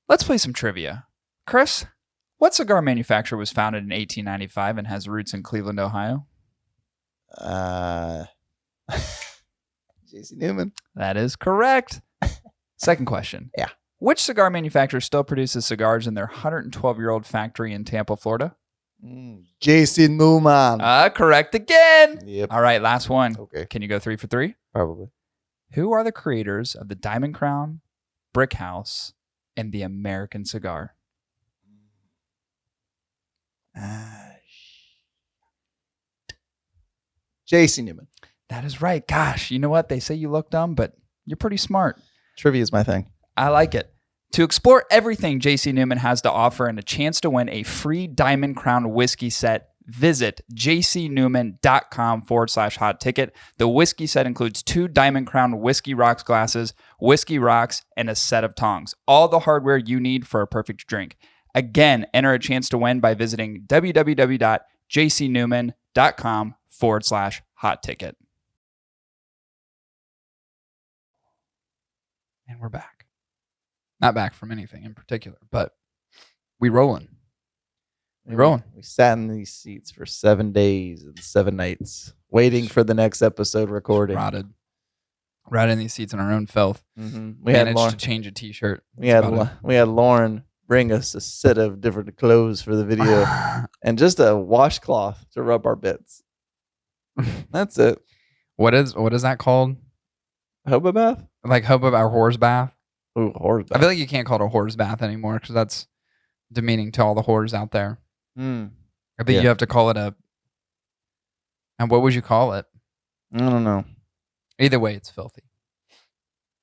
Let's play some trivia. Chris, what cigar manufacturer was founded in 1895 and has roots in Cleveland, Ohio? J.C. Newman. That is correct. Second question. Yeah. Which cigar manufacturer still produces cigars in their 112-year-old factory in Tampa, Florida? J.C. Newman. Correct again. Yep. All right, last one. Okay. Can you go 3 for 3? Probably. Who are the creators of the Diamond Crown, Brick House, and the American Cigar? J.C. Newman. That is right. Gosh, you know what? They say you look dumb, but you're pretty smart. Trivia is my thing. I like it. To explore everything J.C. Newman has to offer and a chance to win a free Diamond Crown whiskey set, visit jcnewman.com/hot ticket. The whiskey set includes 2 Diamond Crown Whiskey Rocks glasses, whiskey rocks, and a set of tongs. All the hardware you need for a perfect drink. Again, enter a chance to win by visiting www.jcnewman.com/hot ticket. And we're back. Not back from anything in particular, but we rolling. We rolling. We sat in these seats for 7 days and 7 nights, waiting for the next episode recording. Rotted in these seats in our own filth. Mm-hmm. We managed to change a t-shirt. We had Lauren bring us a set of different clothes for the video and just a washcloth to rub our bits. That's it. What is that called? Hobo bath? Like hobo bath, horse bath? Ooh, horse bath. I feel like you can't call it a horse bath anymore because that's demeaning to all the whores out there. I think you have to call it and what would you call it? I don't know. Either way, it's filthy.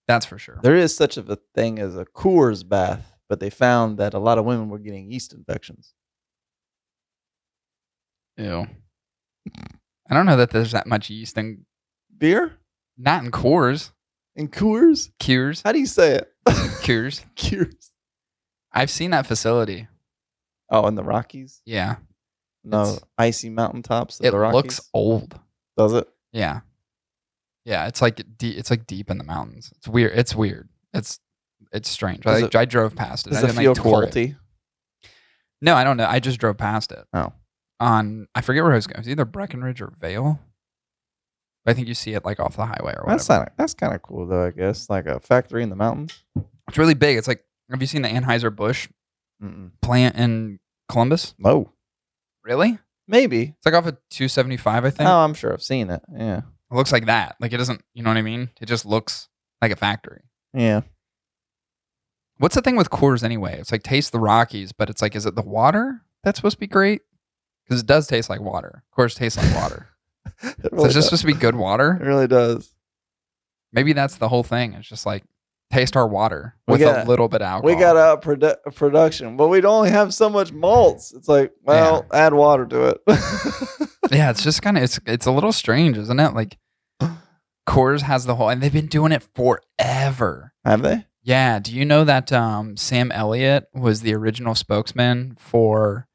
That's for sure. There is such a thing as a Coors bath, but they found that a lot of women were getting yeast infections. Ew. I don't know that there's that much yeast in beer. Not in Coors. In Coors? Cures. How do you say it? Cures. Cures. I've seen that facility. Oh, in the Rockies? Yeah. No, icy mountaintops of it the Rockies? Looks old. Does it? Yeah. Yeah, it's like deep in the mountains. It's weird. It's weird. It's strange. I drove past it. Does it feel culty? No, I don't know. I just drove past it. Oh. I forget where I was going. It was either Breckenridge or Vail. I think you see it like off the highway or whatever. That's kind of cool though, I guess. Like a factory in the mountains. It's really big. It's like, have you seen the Anheuser-Busch plant in Columbus? No. Really? Maybe. It's like off of 275, I think. Oh, I'm sure I've seen it. Yeah. It looks like that. Like it doesn't, you know what I mean? It just looks like a factory. Yeah. What's the thing with Coors anyway? It's like taste the Rockies, but it's like, is it the water that's supposed to be great? Because it does taste like water. Coors tastes like water. So it's just supposed to be good water? It really does. Maybe that's the whole thing. It's just like, taste our water with a little bit of alcohol. We got out production, but we'd only have so much malts. It's like, well, add water to it. Yeah, it's just kind of, it's a little strange, isn't it? Like, Coors has the whole, and they've been doing it forever. Have they? Yeah. Do you know that Sam Elliott was the original spokesman for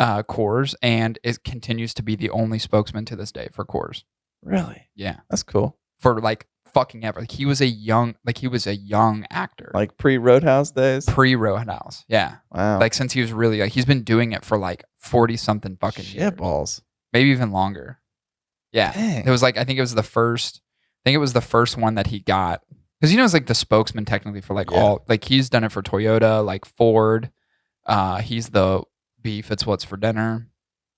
Coors, and it continues to be the only spokesman to this day for Coors? Really? Yeah. That's cool. For like fucking ever. Like he was a young actor. Like pre-Roadhouse days? Pre-Roadhouse. Yeah. Wow. Like since he was really like, he's been doing it for like 40 something fucking years. Balls. Maybe even longer. Yeah. Dang. It was like, I think it was the first one that he got. Because it's like the spokesman technically for like all, like he's done it for Toyota, like Ford. He's the beef. It's what's for dinner.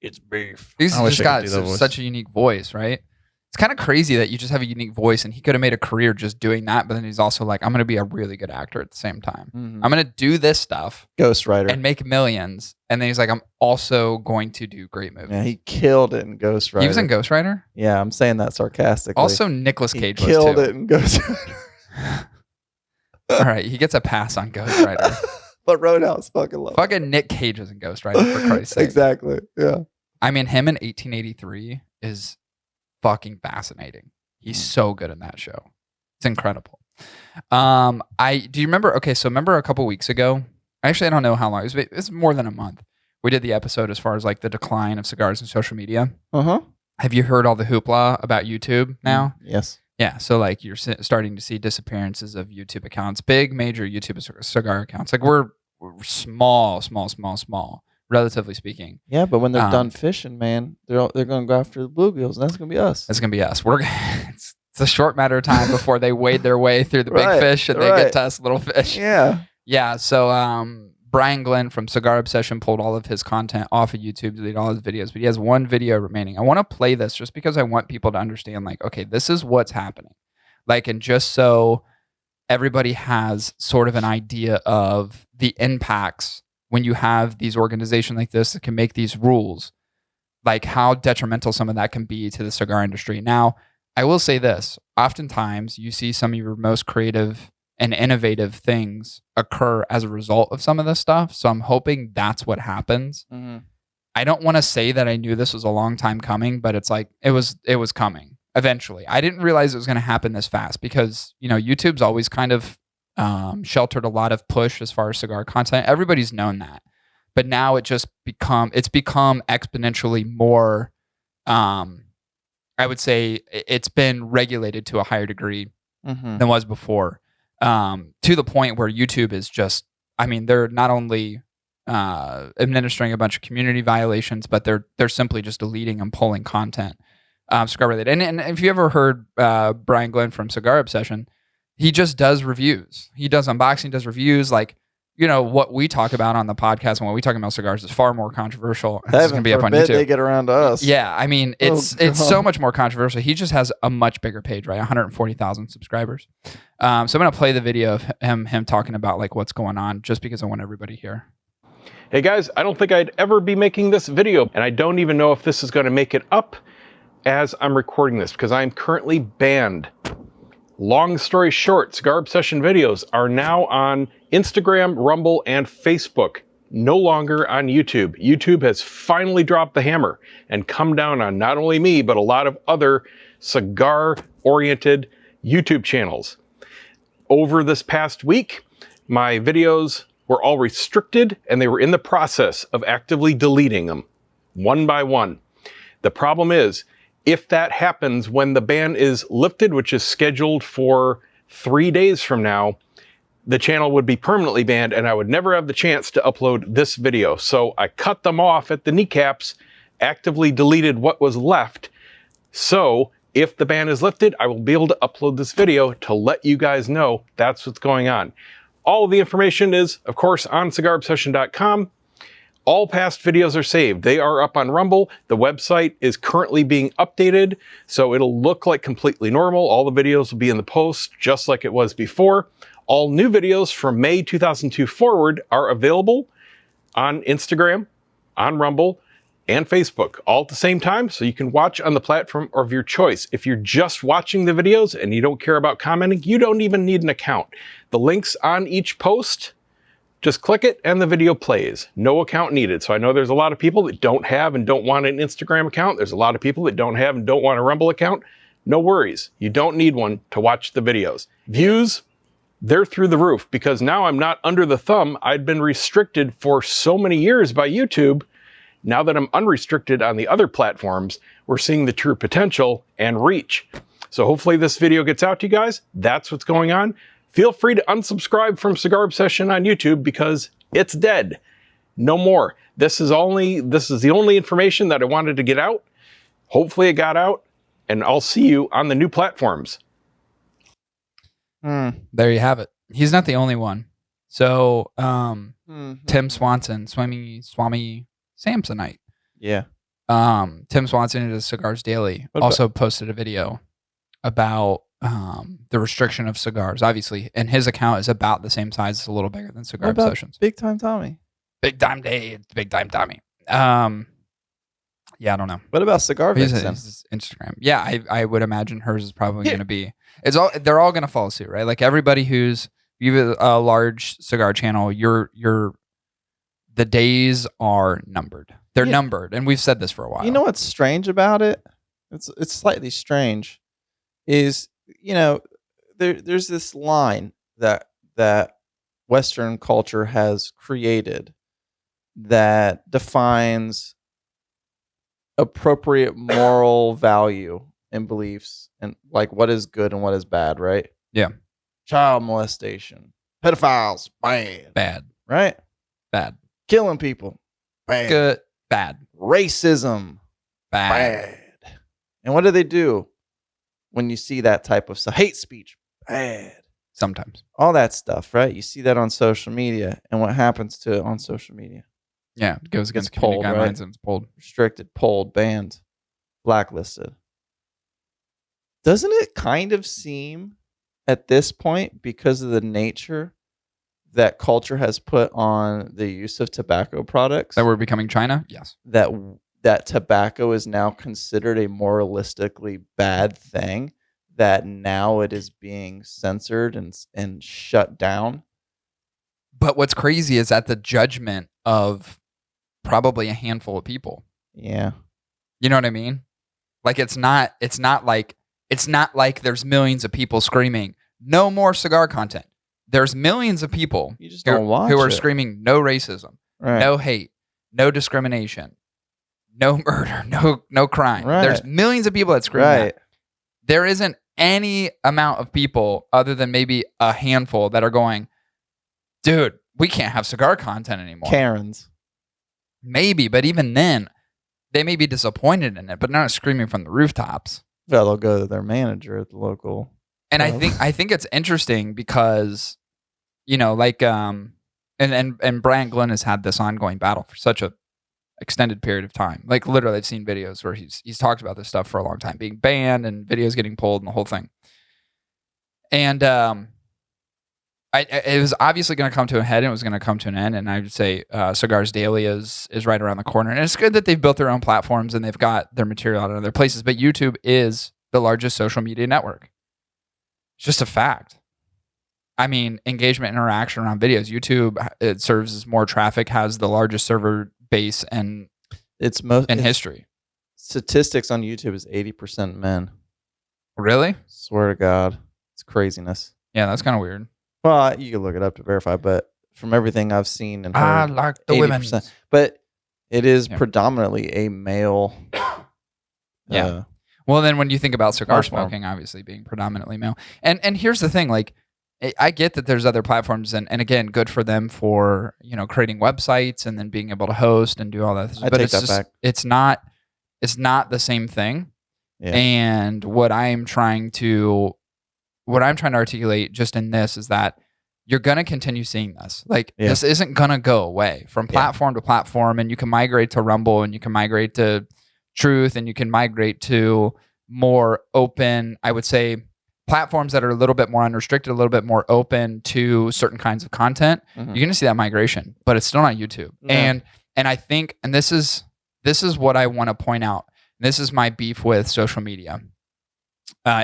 It's beef. He's just got such a unique voice, right? It's kind of crazy that you just have a unique voice, and he could have made a career just doing that. But then he's also like, I'm going to be a really good actor at the same time. Mm-hmm. I'm going to do this stuff, Ghost Rider, and make millions. And then he's like, I'm also going to do great movies. Yeah, he killed it in Ghost Rider. He was in Ghost Rider. Yeah, I'm saying that sarcastically. Also, Nicolas Cage killed was too. it in Ghost Rider. All right, he gets a pass on Ghost Rider. But Roadhouse fucking love. Fucking Nick Cage was in Ghost Rider, for Christ's sake. Exactly. Yeah. I mean, him in 1883 is fucking fascinating. He's so good in that show. It's incredible. Do you remember? Okay, so remember a couple weeks ago? Actually, I don't know how long. It's more than a month. We did the episode as far as like the decline of cigars and social media. Uh-huh. Have you heard all the hoopla about YouTube now? Yes. Yeah, so like you're starting to see disappearances of YouTube accounts, big major YouTube cigar accounts. Like we're small, relatively speaking. Yeah, but when they're done fishing, man, they're going to go after the bluegills, and that's going to be us. That's going to be us. It's a short matter of time before they wade their way through the big fish and they get to us little fish. Yeah. Yeah. So Brian Glenn from Cigar Obsession pulled all of his content off of YouTube, deleted all his videos, but he has one video remaining. I want to play this just because I want people to understand, like, okay, this is what's happening. Like, and just so everybody has sort of an idea of the impacts when you have these organizations like this that can make these rules, like how detrimental some of that can be to the cigar industry. Now, I will say this, oftentimes you see some of your most creative and innovative things occur as a result of some of this stuff. So I'm hoping that's what happens. Mm-hmm. I don't want to say that I knew this was a long time coming, but it's like, it was coming eventually. I didn't realize it was going to happen this fast because, you know, YouTube's always kind of sheltered a lot of push as far as cigar content. Everybody's known that, but now it's become exponentially more, I would say it's been regulated to a higher degree than was before. To the point where YouTube is just, I mean, they're not only administering a bunch of community violations, but they're simply just deleting and pulling content cigar related. And if you ever heard Brian Glenn from Cigar Obsession, he just does reviews. He does unboxing, does reviews. Like, you know, what we talk about on the podcast and what we talk about cigars is far more controversial. It's going to be up on YouTube. They get around to us. Yeah, I mean, it's so much more controversial. He just has a much bigger page, right? 140,000 subscribers. So I'm going to play the video of him talking about like what's going on, just because I want everybody here. Hey guys, I don't think I'd ever be making this video, and I don't even know if this is going to make it up as I'm recording this, because I'm currently banned. Long story short, Cigar Obsession videos are now on Instagram, Rumble, and Facebook, no longer on YouTube. YouTube has finally dropped the hammer and come down on not only me, but a lot of other cigar-oriented YouTube channels. Over this past week, my videos were all restricted, and they were in the process of actively deleting them, one by one. The problem is, if that happens when the ban is lifted, which is scheduled for 3 days from now, the channel would be permanently banned and I would never have the chance to upload this video. So I cut them off at the kneecaps, actively deleted what was left. So if the ban is lifted, I will be able to upload this video to let you guys know that's what's going on. All of the information is, of course, on cigarobsession.com. All past videos are saved. They are up on Rumble. The website is currently being updated, so it'll look like completely normal. All the videos will be in the post, just like it was before. All new videos from May 2002 forward are available on Instagram, on Rumble, and Facebook, all at the same time, so you can watch on the platform of your choice. If you're just watching the videos and you don't care about commenting, you don't even need an account. The links on each post, just click it and the video plays. No account needed. So I know there's a lot of people that don't have and don't want an Instagram account. There's a lot of people that don't have and don't want a Rumble account. No worries. You don't need one to watch the videos. Views, they're through the roof because now I'm not under the thumb. I'd been restricted for so many years by YouTube. Now that I'm unrestricted on the other platforms, we're seeing the true potential and reach. So hopefully this video gets out to you guys. That's what's going on. Feel free to unsubscribe from Cigar Obsession on YouTube because it's dead. No more. This is the only information that I wanted to get out. Hopefully it got out, and I'll see you on the new platforms. There you have it. He's not the only one. So Tim Swanson, Swami Samsonite. Yeah. Tim Swanson at Cigars Daily also posted a video about the restriction of cigars. Obviously, and his account is about the same size, it's a little bigger than Cigar Obsessions. Big Time Tommy. Big Time Day. It's Big Time Tommy. Yeah, I don't know. What about Cigar Vixen? Instagram. Yeah, I would imagine hers is probably going to be. They're all going to follow suit, right? Like everybody you have a large cigar channel, the days are numbered. They're numbered, and we've said this for a while. You know what's strange about it? It's slightly strange. Is, you know, there's this line that Western culture has created that defines appropriate moral value and beliefs and like what is good and what is bad, right? Yeah. Child molestation, pedophiles, bad, right? Bad. Killing people. Bad. Good. Bad. Racism. Bad. Bad. And what do they do when you see that type of stuff? Hate speech. Bad. Sometimes. All that stuff, right? You see that on social media. And what happens to it on social media? Yeah, it goes against It's pulled, community guidelines right? and it's pulled. Restricted, pulled, banned, blacklisted. Doesn't it kind of seem at this point, because of the nature that culture has put on the use of tobacco products, That we're becoming China? Yes. that tobacco is now considered a moralistically bad thing, that now it is being censored and shut down? But what's crazy is at the judgment of probably a handful of people. Yeah. You know what I mean? Like it's not like there's millions of people screaming no more cigar content. There's millions of people You just don't watch who are it. screaming no racism, Right. no hate, no discrimination, no murder, no crime. Right. There's millions of people that scream Right. that. There isn't any amount of people other than maybe a handful that are going, dude, we can't have cigar content anymore. Karens. Maybe, but even then, they may be disappointed in it, but not screaming from the rooftops. Well, they'll go to their manager at the local. And Oh. I think it's interesting because, you know, like and Brian Glenn has had this ongoing battle for such a extended period of time. Like literally, I've seen videos where he's talked about this stuff for a long time, being banned and videos getting pulled and the whole thing. And it was obviously going to come to a head and it was going to come to an end. And I would say Cigars Daily is right around the corner. And it's good that they've built their own platforms and they've got their material out in other places. But YouTube is the largest social media network. It's just a fact. I mean, engagement, interaction around videos. YouTube, it serves as more traffic, has the largest server base in history. Statistics on YouTube is 80% men. Really? Swear to God. It's craziness. Yeah, that's kind of weird. Well, you can look it up to verify, but from everything I've seen and I heard, like the women. but it is Yeah. predominantly a male. Yeah. Well, then when you think about cigar platform. smoking, obviously being predominantly male. And here's the thing, like, I get that there's other platforms and again, good for them for, you know, creating websites and then being able to host and do all that. I But take it's that just, back. it's not the same thing. Yeah. And what I'm trying to articulate just in this is that you're going to continue seeing this. Like Yeah. this isn't going to go away from platform to platform, and you can migrate to Rumble and you can migrate to Truth and you can migrate to more open, I would say, platforms that are a little bit more unrestricted, a little bit more open to certain kinds of content. Mhm. You're going to see that migration, but it's still not YouTube. No. And I think, and this is what I want to point out. This is my beef with social media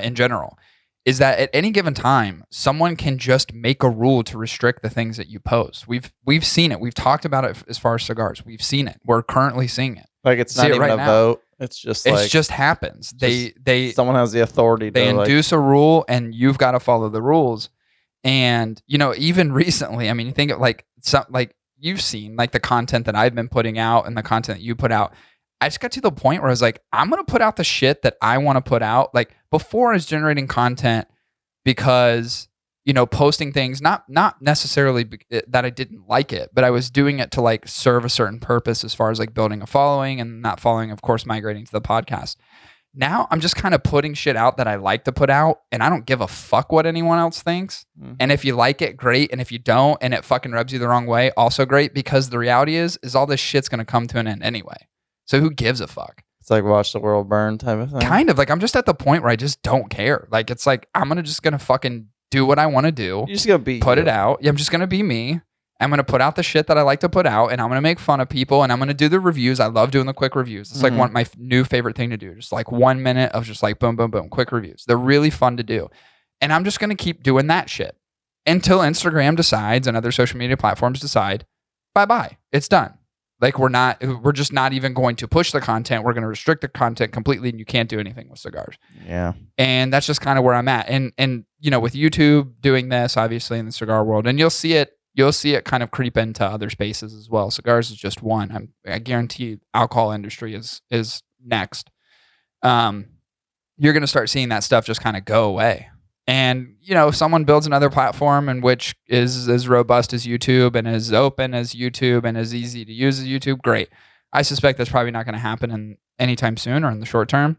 in general, is that at any given time, someone can just make a rule to restrict the things that you post. We've seen it. We've talked about it as far as cigars. We've seen it. We're currently seeing it. Like it's See not it even right a now. vote. It's just like It just happens. They someone has the authority to they like, induce a rule and you've got to follow the rules. And, you know, even recently, I mean, you think of like you've seen like the content that I've been putting out and the content that you put out. I just got to the point where I was like, I'm going to put out the shit that I want to put out. Like before I was generating content because, you know, posting things, not necessarily that I didn't like it, but I was doing it to like serve a certain purpose as far as like building a following, and that following, of course, migrating to the podcast. Now I'm just kind of putting shit out that I like to put out, and I don't give a fuck what anyone else thinks. Mhm. And if you like it, great. And if you don't, and it fucking rubs you the wrong way, also great, because the reality is all this shit's going to come to an end anyway. So who gives a fuck? it's like watch the world burn type of thing. Kind of like I'm just at the point where I just don't care. Like it's like I'm just going to fucking do what I want to do. You just gotta be Put you. it out. Yeah, I'm just going to be me. I'm going to put out the shit that I like to put out, and I'm going to make fun of people, and I'm going to do the reviews. I love doing the quick reviews. It's like Mhm. one my new favorite thing to do. Just like 1 minute of just like boom, boom, boom, quick reviews. They're really fun to do. And I'm just going to keep doing that shit until Instagram decides and other social media platforms decide, bye-bye. It's done. Like we're just not even going to push the content. We're going to restrict the content completely, and you can't do anything with cigars. Yeah. And that's just kind of where I'm at. And you know, with YouTube doing this, obviously in the cigar world, and you'll see it kind of creep into other spaces as well. Cigars is just one. I guarantee alcohol industry is next. You're going to start seeing that stuff just kind of go away. And, if someone builds another platform in which is as robust as YouTube and as open as YouTube and as easy to use as YouTube, great. I suspect that's probably not going to happen anytime soon or in the short term.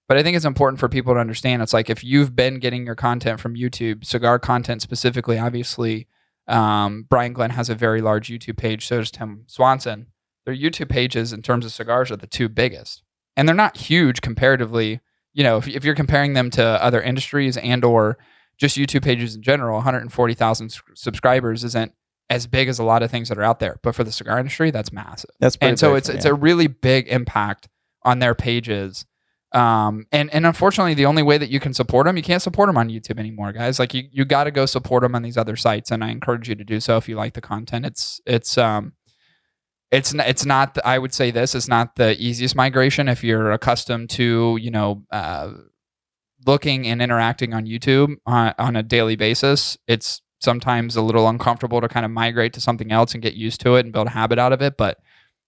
But I think it's important for people to understand. It's like if you've been getting your content from YouTube, cigar content specifically, obviously, Brian Glenn has a very large YouTube page. So does Tim Swanson. Their YouTube pages in terms of cigars are the two biggest. And they're not huge comparatively. If you're comparing them to other industries and or just YouTube pages in general, 140,000 subscribers isn't as big as a lot of things that are out there. But for the cigar industry, that's massive. That's pretty and so big, it's a really big impact on their pages. And unfortunately, the only way that you can support them, you can't support them on YouTube anymore, guys. Like you got to go support them on these other sites, and I encourage you to do so if you like the content. It's not. I would say this is not the easiest migration if you're accustomed to looking and interacting on YouTube on a daily basis. It's sometimes a little uncomfortable to kind of migrate to something else and get used to it and build a habit out of it. But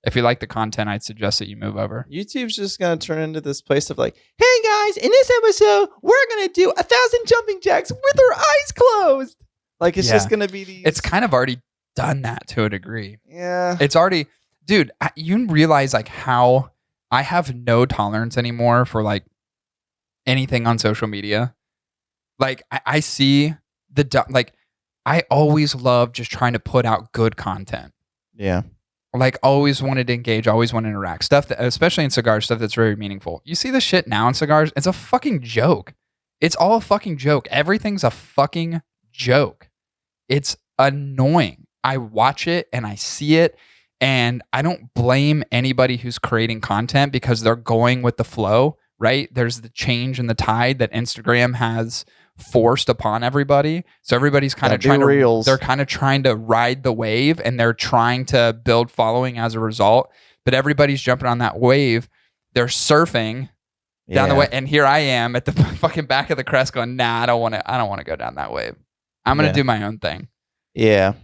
if you like the content, I'd suggest that you move over. YouTube's just going to turn into this place of like, hey guys, in this episode, we're going to do 1,000 jumping jacks with our eyes closed. Like it's just going to be these. It's kind of already done that to a degree. Yeah. It's already, dude, you realize like how I have no tolerance anymore for like anything on social media. Like I see I always love just trying to put out good content. Yeah. Like always wanted to engage, always want to interact. Stuff that, especially in cigars, stuff that's very meaningful. You see the shit now in cigars, it's a fucking joke. It's all a fucking joke. Everything's a fucking joke. It's annoying. I watch it and I see it, and I don't blame anybody who's creating content because they're going with the flow, right? There's the change in the tide that Instagram has forced upon everybody. So everybody's kind of trying to ride the wave, and they're trying to build following as a result. But everybody's jumping on that wave. They're surfing down the way. And here I am at the fucking back of the crest going, nah, I don't want to go down that wave. I'm going to do my own thing. Yeah.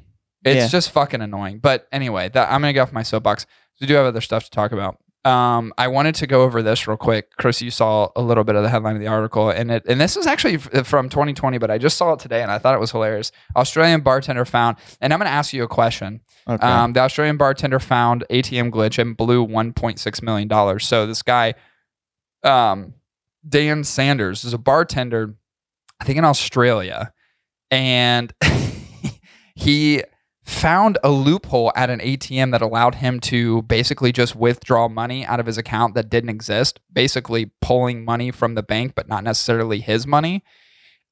It's just fucking annoying. But anyway, I'm going to get off my soapbox. We do have other stuff to talk about. I wanted to go over this real quick. Chris, you saw a little bit of the headline of the article, and this is actually from 2020, but I just saw it today and I thought it was hilarious. Australian bartender found, and I'm going to ask you a question. Okay. The Australian bartender found ATM glitch and blew $1.6 million. So this guy, Dan Sanders, is a bartender, I think in Australia, and he found a loophole at an ATM that allowed him to basically just withdraw money out of his account that didn't exist, basically pulling money from the bank, but not necessarily his money.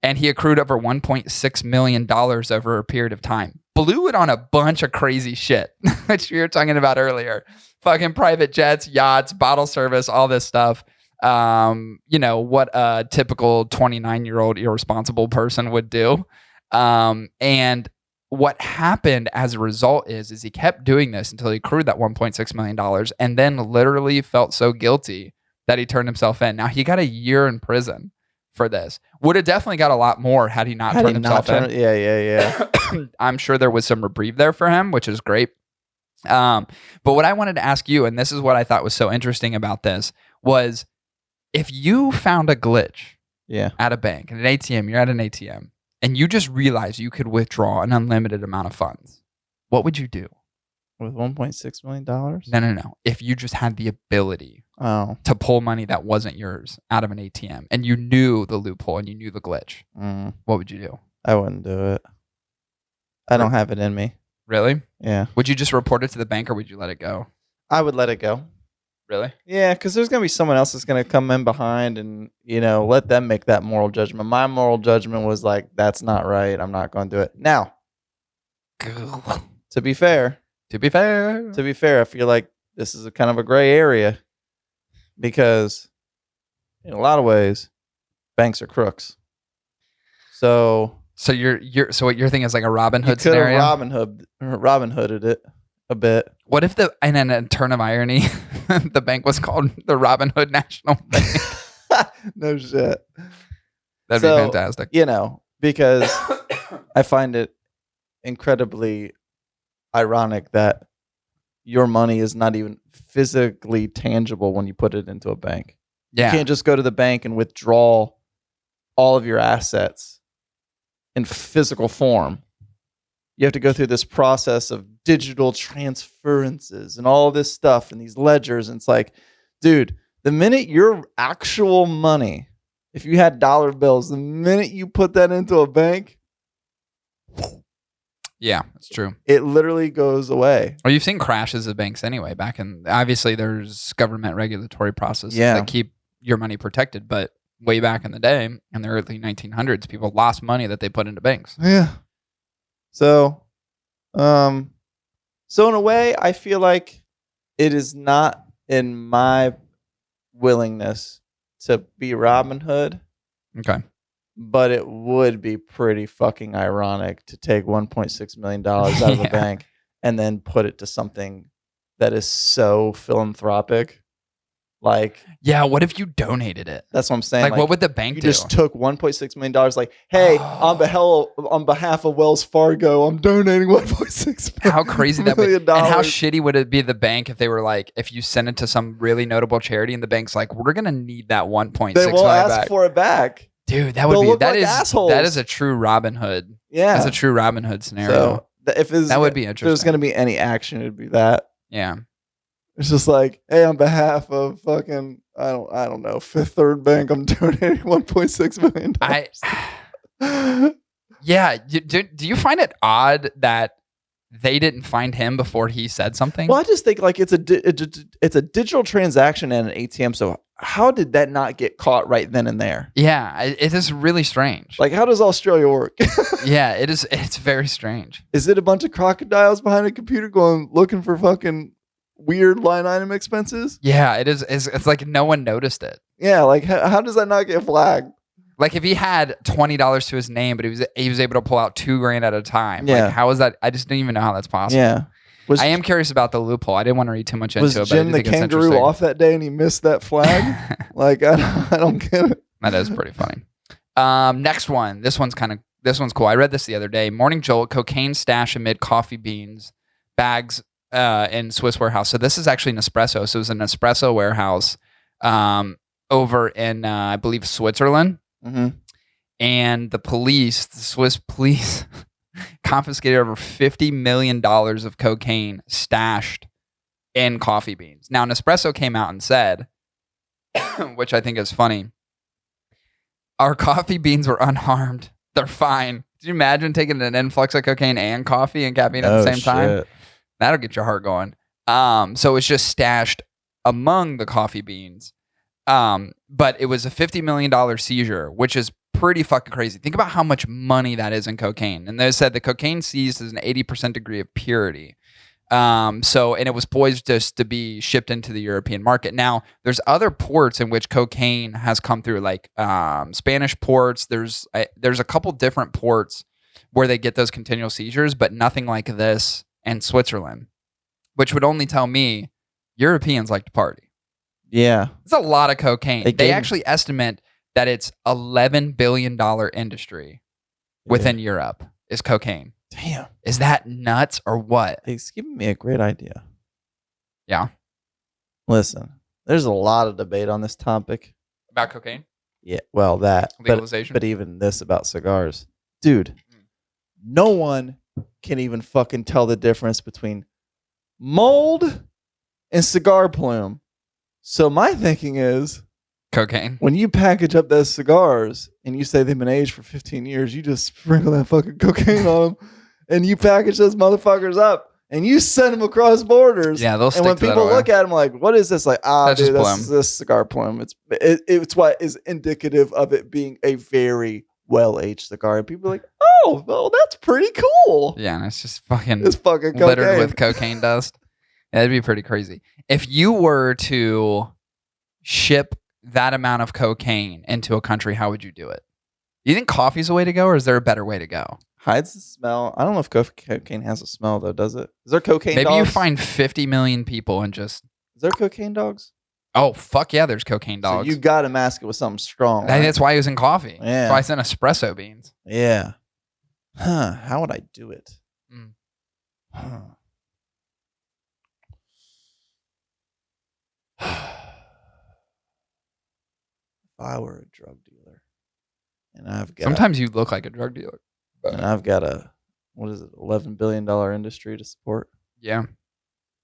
And he accrued over $1.6 million over a period of time. Blew it on a bunch of crazy shit, which we were talking about earlier. Fucking private jets, yachts, bottle service, all this stuff. What a typical 29-year-old irresponsible person would do. And what happened as a result is he kept doing this until he accrued that $1.6 million and then literally felt so guilty that he turned himself in. Now, he got a year in prison for this. Would have definitely got a lot more had he not turned himself in. Yeah. I'm sure there was some reprieve there for him, which is great. But what I wanted to ask you, and this is what I thought was so interesting about this, was if you found a glitch at a bank, at an ATM, you're at an ATM, and you just realized you could withdraw an unlimited amount of funds, what would you do? With $1.6 million? No. If you just had the ability to pull money that wasn't yours out of an ATM, and you knew the loophole and you knew the glitch, what would you do? I wouldn't do it. I don't have it in me. Really? Yeah. Would you just report it to the bank, or would you let it go? I would let it go. Really? Yeah, because there's going to be someone else that's going to come in behind and, let them make that moral judgment. My moral judgment was like, that's not right. I'm not going to do it. Now, to be fair, I feel like this is a kind of a gray area because in a lot of ways, banks are crooks. So what you're thinking is like a Robin Hood scenario? Robin Hooded it a bit. What if in a turn of irony, the bank was called the Robin Hood National Bank? No shit. That'd be fantastic. Because I find it incredibly ironic that your money is not even physically tangible when you put it into a bank. Yeah. You can't just go to the bank and withdraw all of your assets in physical form. You have to go through this process of digital transferences and all this stuff and these ledgers. And it's like, dude, the minute your actual money, if you had dollar bills, the minute you put that into a bank, Yeah, that's true. it literally goes away. Well, you've seen crashes of banks anyway. Back in, obviously, there's government regulatory processes Yeah. that keep your money protected. But way back in the day, in the early 1900s, people lost money that they put into banks. Yeah. So in a way, I feel like it is not in my willingness to be Robin Hood, Okay. but it would be pretty fucking ironic to take $1.6 million out of a Yeah. bank and then put it to something that is so philanthropic. Like, Yeah, what if you donated it? that's what I'm saying. Like, what would the bank you do? just took $1.6 million. Like, hey, on behalf of Wells Fargo, I'm donating $1.6 How crazy that would be. million. And how shitty would it be the bank if they were like, if you sent it to some really notable charity and the bank's like, we're going to need that 1.6 They won't million ask back. for it back. Dude, that would They'll be, look that like is, assholes. that is a true Robin Hood. Yeah. That's a true Robin Hood scenario. So that would be If there's interesting. going to be any action, it'd be that. Yeah. It's just like, hey, on behalf of fucking, I don't know, Fifth Third Bank, I'm donating $1.6 million. Yeah. Do you find it odd that they didn't find him before he said something? Well, I just think like it's a digital transaction at an ATM. So how did that not get caught right then and there? Yeah, it is really strange. Like, how does Australia work? Yeah, it is. It's very strange. Is it a bunch of crocodiles behind a computer going looking for fucking weird line item expenses? Yeah, it is. It's like no one noticed it. Yeah, like how does that not get flagged? Like if he had $20 to his name, but he was able to pull out $2,000 at a time. Yeah. Like how is that? I just don't even know how that's possible. Yeah. I am curious about the loophole. I didn't want to read too much into Was it, but I Jim do the think it's kangaroo interesting. off that day and he missed that flag? Like I don't get it. That is pretty funny. Next one. This one's cool. I read this the other day. Morning Jolt, cocaine stash amid coffee beans bags in Swiss warehouse. So this is actually an espresso. So it was an espresso warehouse over in I believe Switzerland. Mm-hmm. And the Swiss police, confiscated over $50 million of cocaine stashed in coffee beans. Now, Nespresso came out and said, which I think is funny, our coffee beans were unharmed. They're fine. Could you imagine taking an influx of cocaine and coffee and caffeine at the same time? That'll get your heart going. So it's just stashed among the coffee beans. But it was a $50 million seizure, which is pretty fucking crazy. Think about how much money that is in cocaine. And they said the cocaine seized is an 80% degree of purity. And it was poised just to be shipped into the European market. Now, there's other ports in which cocaine has come through, like Spanish ports. There's a couple different ports where they get those continual seizures, but nothing like this in Switzerland, which would only tell me Europeans like to party. Yeah. It's a lot of cocaine. They gave- actually estimate that it's $11 billion industry within Europe is cocaine. Damn. Is that nuts or what? It's giving me a great idea. Yeah. Listen, there's a lot of debate on this topic. About cocaine? Yeah, well, that. Legalization? But even this about cigars. Dude, no one can even fucking tell the difference between mold and cigar plume. So my thinking is, Cocaine. when you package up those cigars and you say they've been aged for 15 years, you just sprinkle that fucking cocaine on them and you package those motherfuckers up and you send them across borders. Yeah, they'll stick And when to that people oil. look at them like, what is this? Like, That's dude, just this is plume. this cigar plume. It's what is indicative of it being a very well-aged cigar. And people are like, oh, well, that's pretty cool. Yeah, and it's just fucking It's fucking cocaine. littered with cocaine dust. Yeah, that'd be pretty crazy. If you were to ship that amount of cocaine into a country, how would you do it? Do you think coffee's a way to go, or is there a better way to go? Hides the smell. I don't know if cocaine has a smell, though, does it? Is there cocaine Maybe dogs? you find 50 million people and just, Is there cocaine dogs? oh, fuck yeah, there's cocaine So dogs. you got to mask it with something strong. I think right? that's why he was in coffee. Yeah. That's why I sent espresso beans. Yeah. Huh. How would I do it? Mm. Huh. If I were a drug dealer and I've got Sometimes you look like a drug dealer. And I've got a, $11 billion industry to support. Yeah.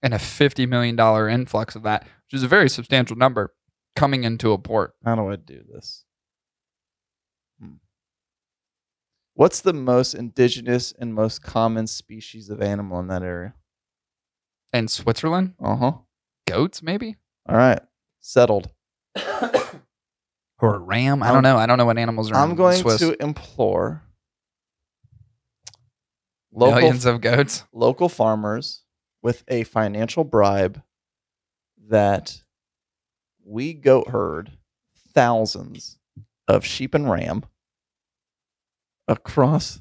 And a $50 million influx of that, which is a very substantial number coming into a port. How do I do this? What's the most indigenous and most common species of animal in that area? In Switzerland? Goats, maybe? All right. Settled. Or a ram? I don't know. I don't know what animals are I'm going Swiss. to implore millions of goats. Local farmers with a financial bribe that we goat herd thousands of sheep and ram across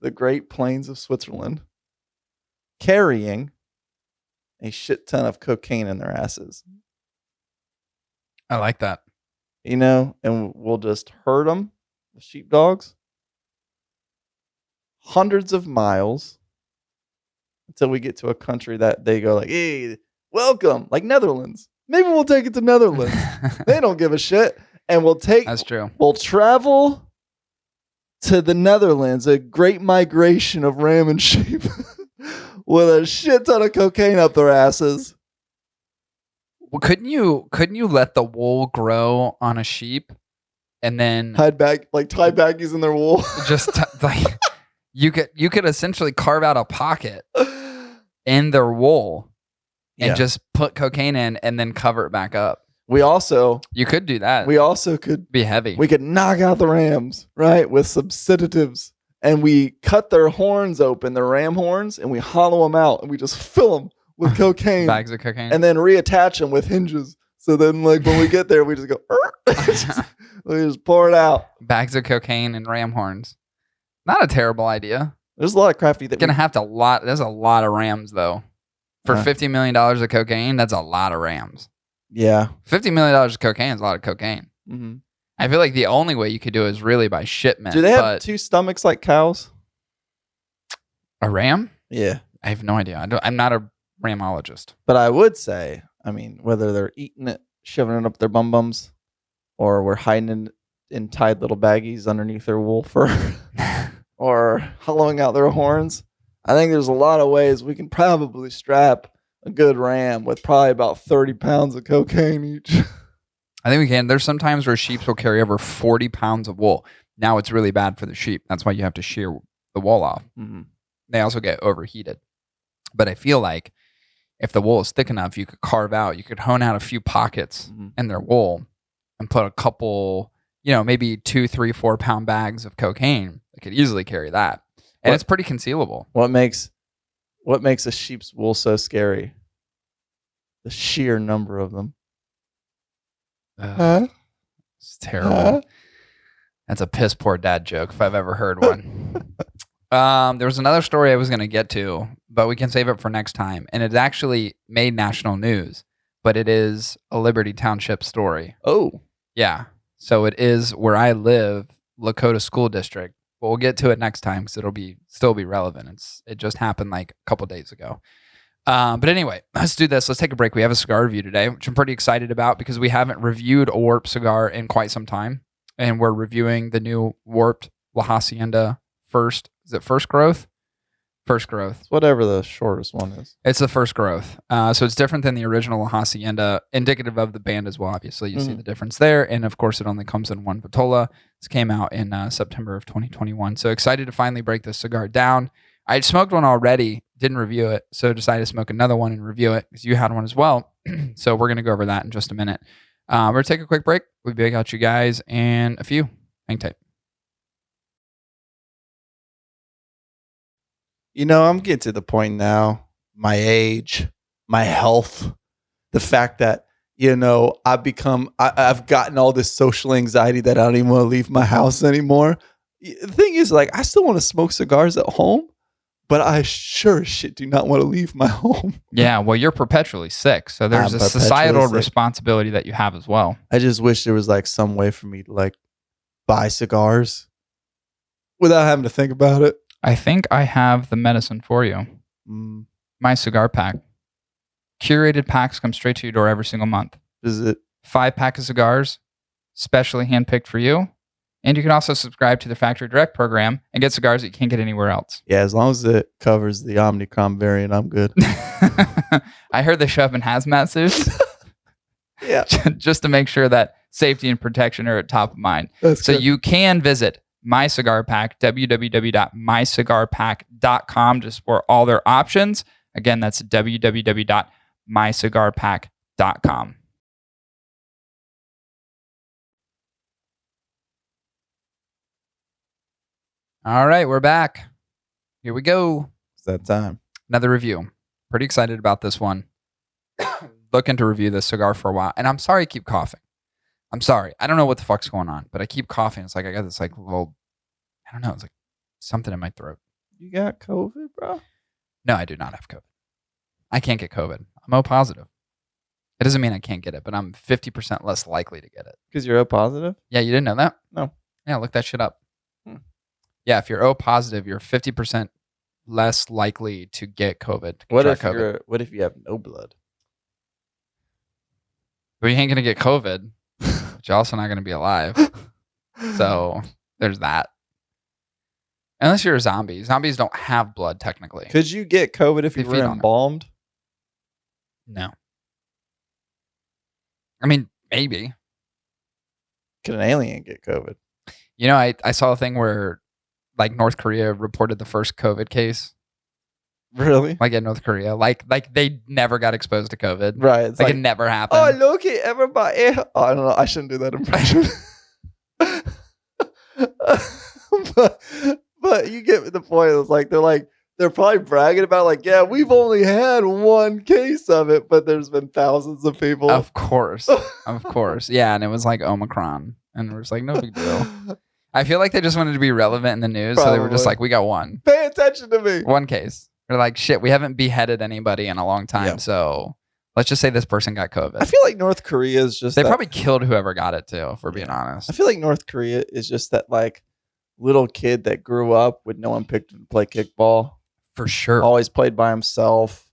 the Great Plains of Switzerland, carrying a shit ton of cocaine in their asses. I like that. And we'll just herd them, the sheepdogs, hundreds of miles until we get to a country that they go like, hey, welcome, like Netherlands. Maybe we'll take it to Netherlands. They don't give a shit. And That's true. We'll travel to the Netherlands, a great migration of ram and sheep with a shit ton of cocaine up their asses. Well, couldn't you let the wool grow on a sheep and then tie baggies in their wool? Just like you could essentially carve out a pocket in their wool and just put cocaine in and then cover it back up. You could do that. We also could be heavy. We could knock out the rams, right, with some sedatives, and we cut their horns open, their ram horns, and we hollow them out, and we just fill them with cocaine, bags of cocaine, and then reattach them with hinges. So then, like when we get there, we just go, we just pour it out. Bags of cocaine and ram horns. Not a terrible idea. There's a lot of crafty. There's a lot of rams though. For $50 million of cocaine, that's a lot of rams. Yeah. $50 million of cocaine is a lot of cocaine. Mm-hmm. I feel like the only way you could do it is really by shipment. Do they have two stomachs like cows? A ram? Yeah. I have no idea. I'm not a ramologist. But I would say, whether they're eating it, shoving it up their bum-bums, or we're hiding it in tied little baggies underneath their wool fur, or hollowing out their horns, I think there's a lot of ways we can probably strap a good ram with probably about 30 pounds of cocaine each. I think we can. There's some times where sheep will carry over 40 pounds of wool. Now it's really bad for the sheep. That's why you have to shear the wool off. Mm-hmm. They also get overheated. But I feel like if the wool is thick enough, you could hone out a few pockets in their wool and put a couple, maybe 2, 3, 4 pound bags of cocaine. They could easily carry that. And it's pretty concealable. What makes a sheep's wool so scary? The sheer number of them. It's terrible. That's a piss poor dad joke if I've ever heard one. There was another story I was going to get to, but we can save it for next time. And it actually made national news, but it is a Liberty Township story. Oh. Yeah. So it is where I live, Lakota School District. But we'll get to it next time because it'll still be relevant. It just happened like a couple days ago. But anyway, let's do this. Let's take a break. We have a cigar review today, which I'm pretty excited about because we haven't reviewed a Warped cigar in quite some time. And we're reviewing the new Warped La Hacienda First. Is it First Growth? First Growth. It's whatever the shortest one is. It's the First Growth. So it's different than the original La Hacienda, indicative of the band as well. Obviously, you see the difference there. And of course, it only comes in one vitola. This came out in September of 2021. So excited to finally break this cigar down. I smoked one already, didn't review it. So decided to smoke another one and review it because you had one as well. So we're going to go over that in just a minute. We're going to take a quick break. We'll be back at you guys in a few. Hang tight. I'm getting to the point now, my age, my health, the fact that, I've gotten all this social anxiety that I don't even want to leave my house anymore. The thing is, I still want to smoke cigars at home, but I sure as shit do not want to leave my home. Yeah, well, you're perpetually sick, so there's a societal responsibility that you have as well. I just wish there was some way for me to buy cigars without having to think about it. I think I have the medicine for you. My cigar pack. Curated packs come straight to your door every single month. Is it 5 pack of cigars, specially handpicked for you, And you can also subscribe to the Factory Direct program and get cigars that you can't get anywhere else. Yeah, as long as it covers the Omnicom variant, I'm good. I heard they show up in hazmat suits. Yeah. Just to make sure that safety and protection are at top of mind. That's So good. you can visit My Cigar Pack, www.mycigarpack.com, just for all their options. Again, that's www.mycigarpack.com. All right, we're back. Here we go. It's that time. Another review. Pretty excited about this one. Looking to review this cigar for a while. And I'm sorry I keep coughing. I'm sorry. I don't know what the fuck's going on, but I keep coughing. It's like I got this like little, I don't know. It's like something in my throat. You got COVID, bro? No, I do not have COVID. I can't get COVID. I'm O positive. It doesn't mean I can't get it, but I'm 50% less likely to get it. Because you're O positive? Yeah, you didn't know that? No. Yeah, look that shit up. Yeah, if you're O positive, you're 50% less likely to get COVID. To What if COVID. what if you have no blood? But you ain't gonna get COVID, but you're also not gonna be alive. So there's that. Unless you're a zombie. Zombies don't have blood technically. Could you get COVID if They you were feed on it. embalmed? No. I mean, maybe. Could an alien get COVID? You know, I saw a thing where like North Korea reported the first COVID case. Really? Like in North Korea. Like they never got exposed to COVID. Right. It's Like, like, it never happened. oh, look at everybody. Oh, I don't know. I shouldn't do that impression. but you get the point. It's like they're probably bragging about like, yeah, we've only had one case of it, but there's been thousands of people. Of course. Of course. Yeah, and it was like Omicron. And we're just like, no big deal. I feel like they just wanted to be relevant in the news. So they were just Probably. like, we got one. Pay attention to me. One case. They're like, shit, we haven't beheaded anybody in a long time. Yeah. So let's just say this person got COVID. I feel like North Korea is just They that- probably killed whoever got it too, if we're being honest. I feel like North Korea is just that like little kid that grew up with no one picked him to play kickball. For sure. Always played by himself.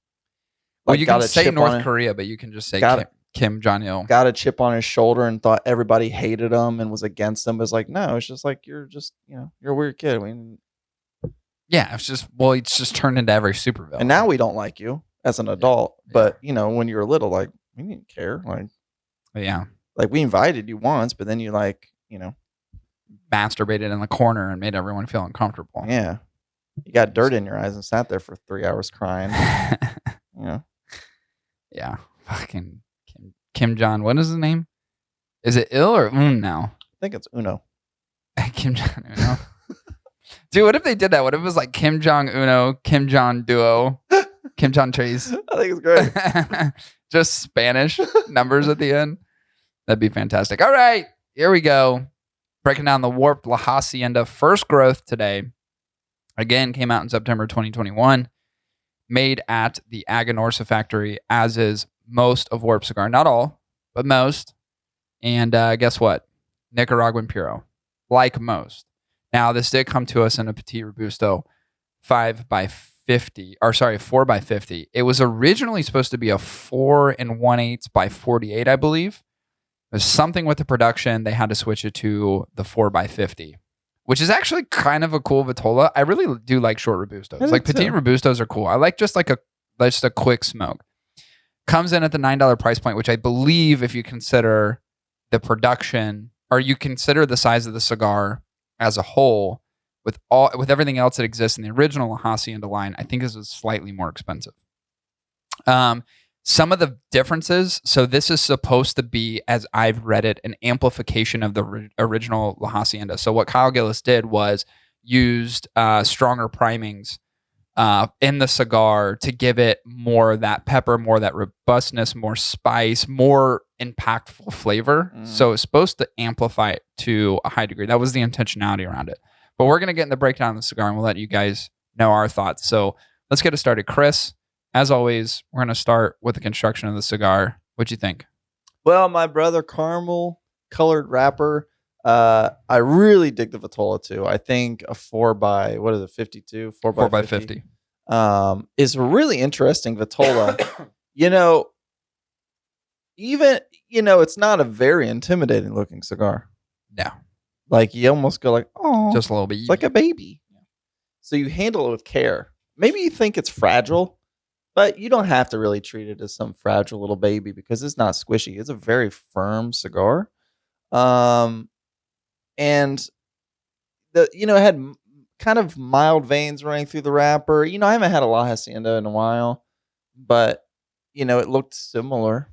Well, Like, you got can a say chip North on it- Korea, but you can just say Got Kim Jong-il. Got a chip on his shoulder and thought everybody hated him and was against him. It's like, no, it's just like you're just, you're a weird kid. Yeah, it's just turned into every supervillain. And now we don't like you as an adult. But when you were little, like we didn't care. Yeah. Like we invited you once, but then you Masturbated in the corner and made everyone feel uncomfortable. yeah. You got dirt in your eyes and sat there for 3 hours crying. Yeah. Fucking Kim Jong. What is his name? Is it Il or Un now? I think it's Uno. Kim Jong Uno. Dude, what if they did that? What if it was like Kim Jong Uno, Kim Jong Duo, Kim Jong Trees? I think it's great. Just Spanish numbers at the end. That'd be fantastic. All right, here we go. Breaking down the Warped La Hacienda First Growth today. Again, came out in September 2021. Made at the Aganorsa factory, as is most of Warped Cigar. Not all, but most. And guess what? Nicaraguan Puro. Like most. Now, this did come to us in a Petit Robusto 4x50. It was originally supposed to be a 4 1/8 by 48, I believe. There's something with the production. They had to switch it to the 4x50, which is actually kind of a cool Vitola. I really do like short Robustos. I do Like Petit too. Robustos are cool. I like just a quick smoke. Comes in at the $9 price point, which I believe if you consider the production or you consider the size of the cigar as a whole, with everything else that exists in the original Hacienda line, I think this is slightly more expensive. Some of the differences, so this is supposed to be, as I've read it, an amplification of the original La Hacienda. So what Kyle Gillis did was used stronger primings in the cigar to give it more of that pepper, more of that robustness, more spice, more impactful flavor. So it's supposed to amplify it to a high degree. That was the intentionality around it. But we're going to get in the breakdown of the cigar and we'll let you guys know our thoughts. So let's get it started. Chris, as always, we're going to start with the construction of the cigar. What'd you think? Well, my brother caramel colored wrapper. I really dig the Vitola too. I think a 4x52, 4x50 is a really interesting Vitola. It's not a very intimidating looking cigar. No. Like you almost go like, oh, Just a little bit. it's like a baby. So you handle it with care. Maybe you think it's fragile, but you don't have to really treat it as some fragile little baby because it's not squishy. It's a very firm cigar. And it had kind of mild veins running through the wrapper. I haven't had a La Hacienda in a while, but it looked similar.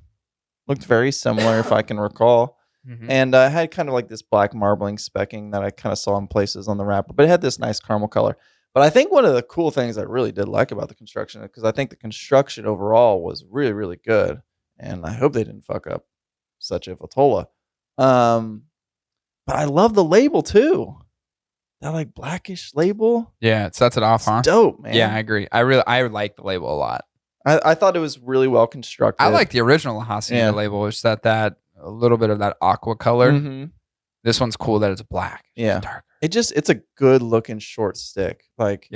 Looked very similar if I can recall. Mm-hmm. And I had kind of like this black marbling specking that I kind of saw in places on the wrapper, but it had this nice caramel color. But I think one of the cool things I really did like about the construction, because I think the construction overall was really, really good. And I hope they didn't fuck up such a Vitola. But I love the label too. That like blackish label. Yeah, it sets it off, huh? Dope, man. Yeah, I agree. I like the label a lot. I thought it was really well constructed. I like the original Hacienda label, which that a little bit of that aqua color. Mm-hmm. This one's cool that it's black. Yeah. Darker. It's a good looking short stick. Like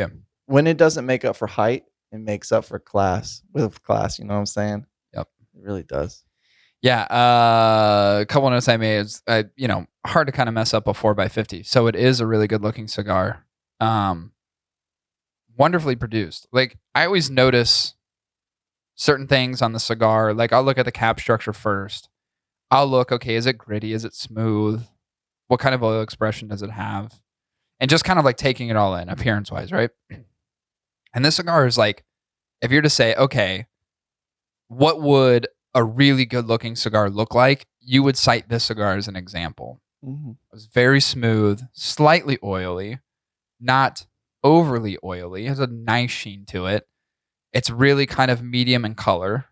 when it doesn't make up for height, it makes up for class with class. You know what I'm saying? Yep. It really does. Yeah. A couple notes I made is, hard to kind of mess up a 4x50. So it is a really good looking cigar. Wonderfully produced. Like I always notice certain things on the cigar. Like I'll look at the cap structure first. I'll look, okay, is it gritty? Is it smooth? What kind of oil expression does it have? And just kind of like taking it all in appearance wise, right? And this cigar is like, if you're to say, okay, what would a really good looking cigar look like? You would cite this cigar as an example. Mm-hmm. It was very smooth, slightly oily, not overly oily. It has a nice sheen to it. It's really kind of medium in color.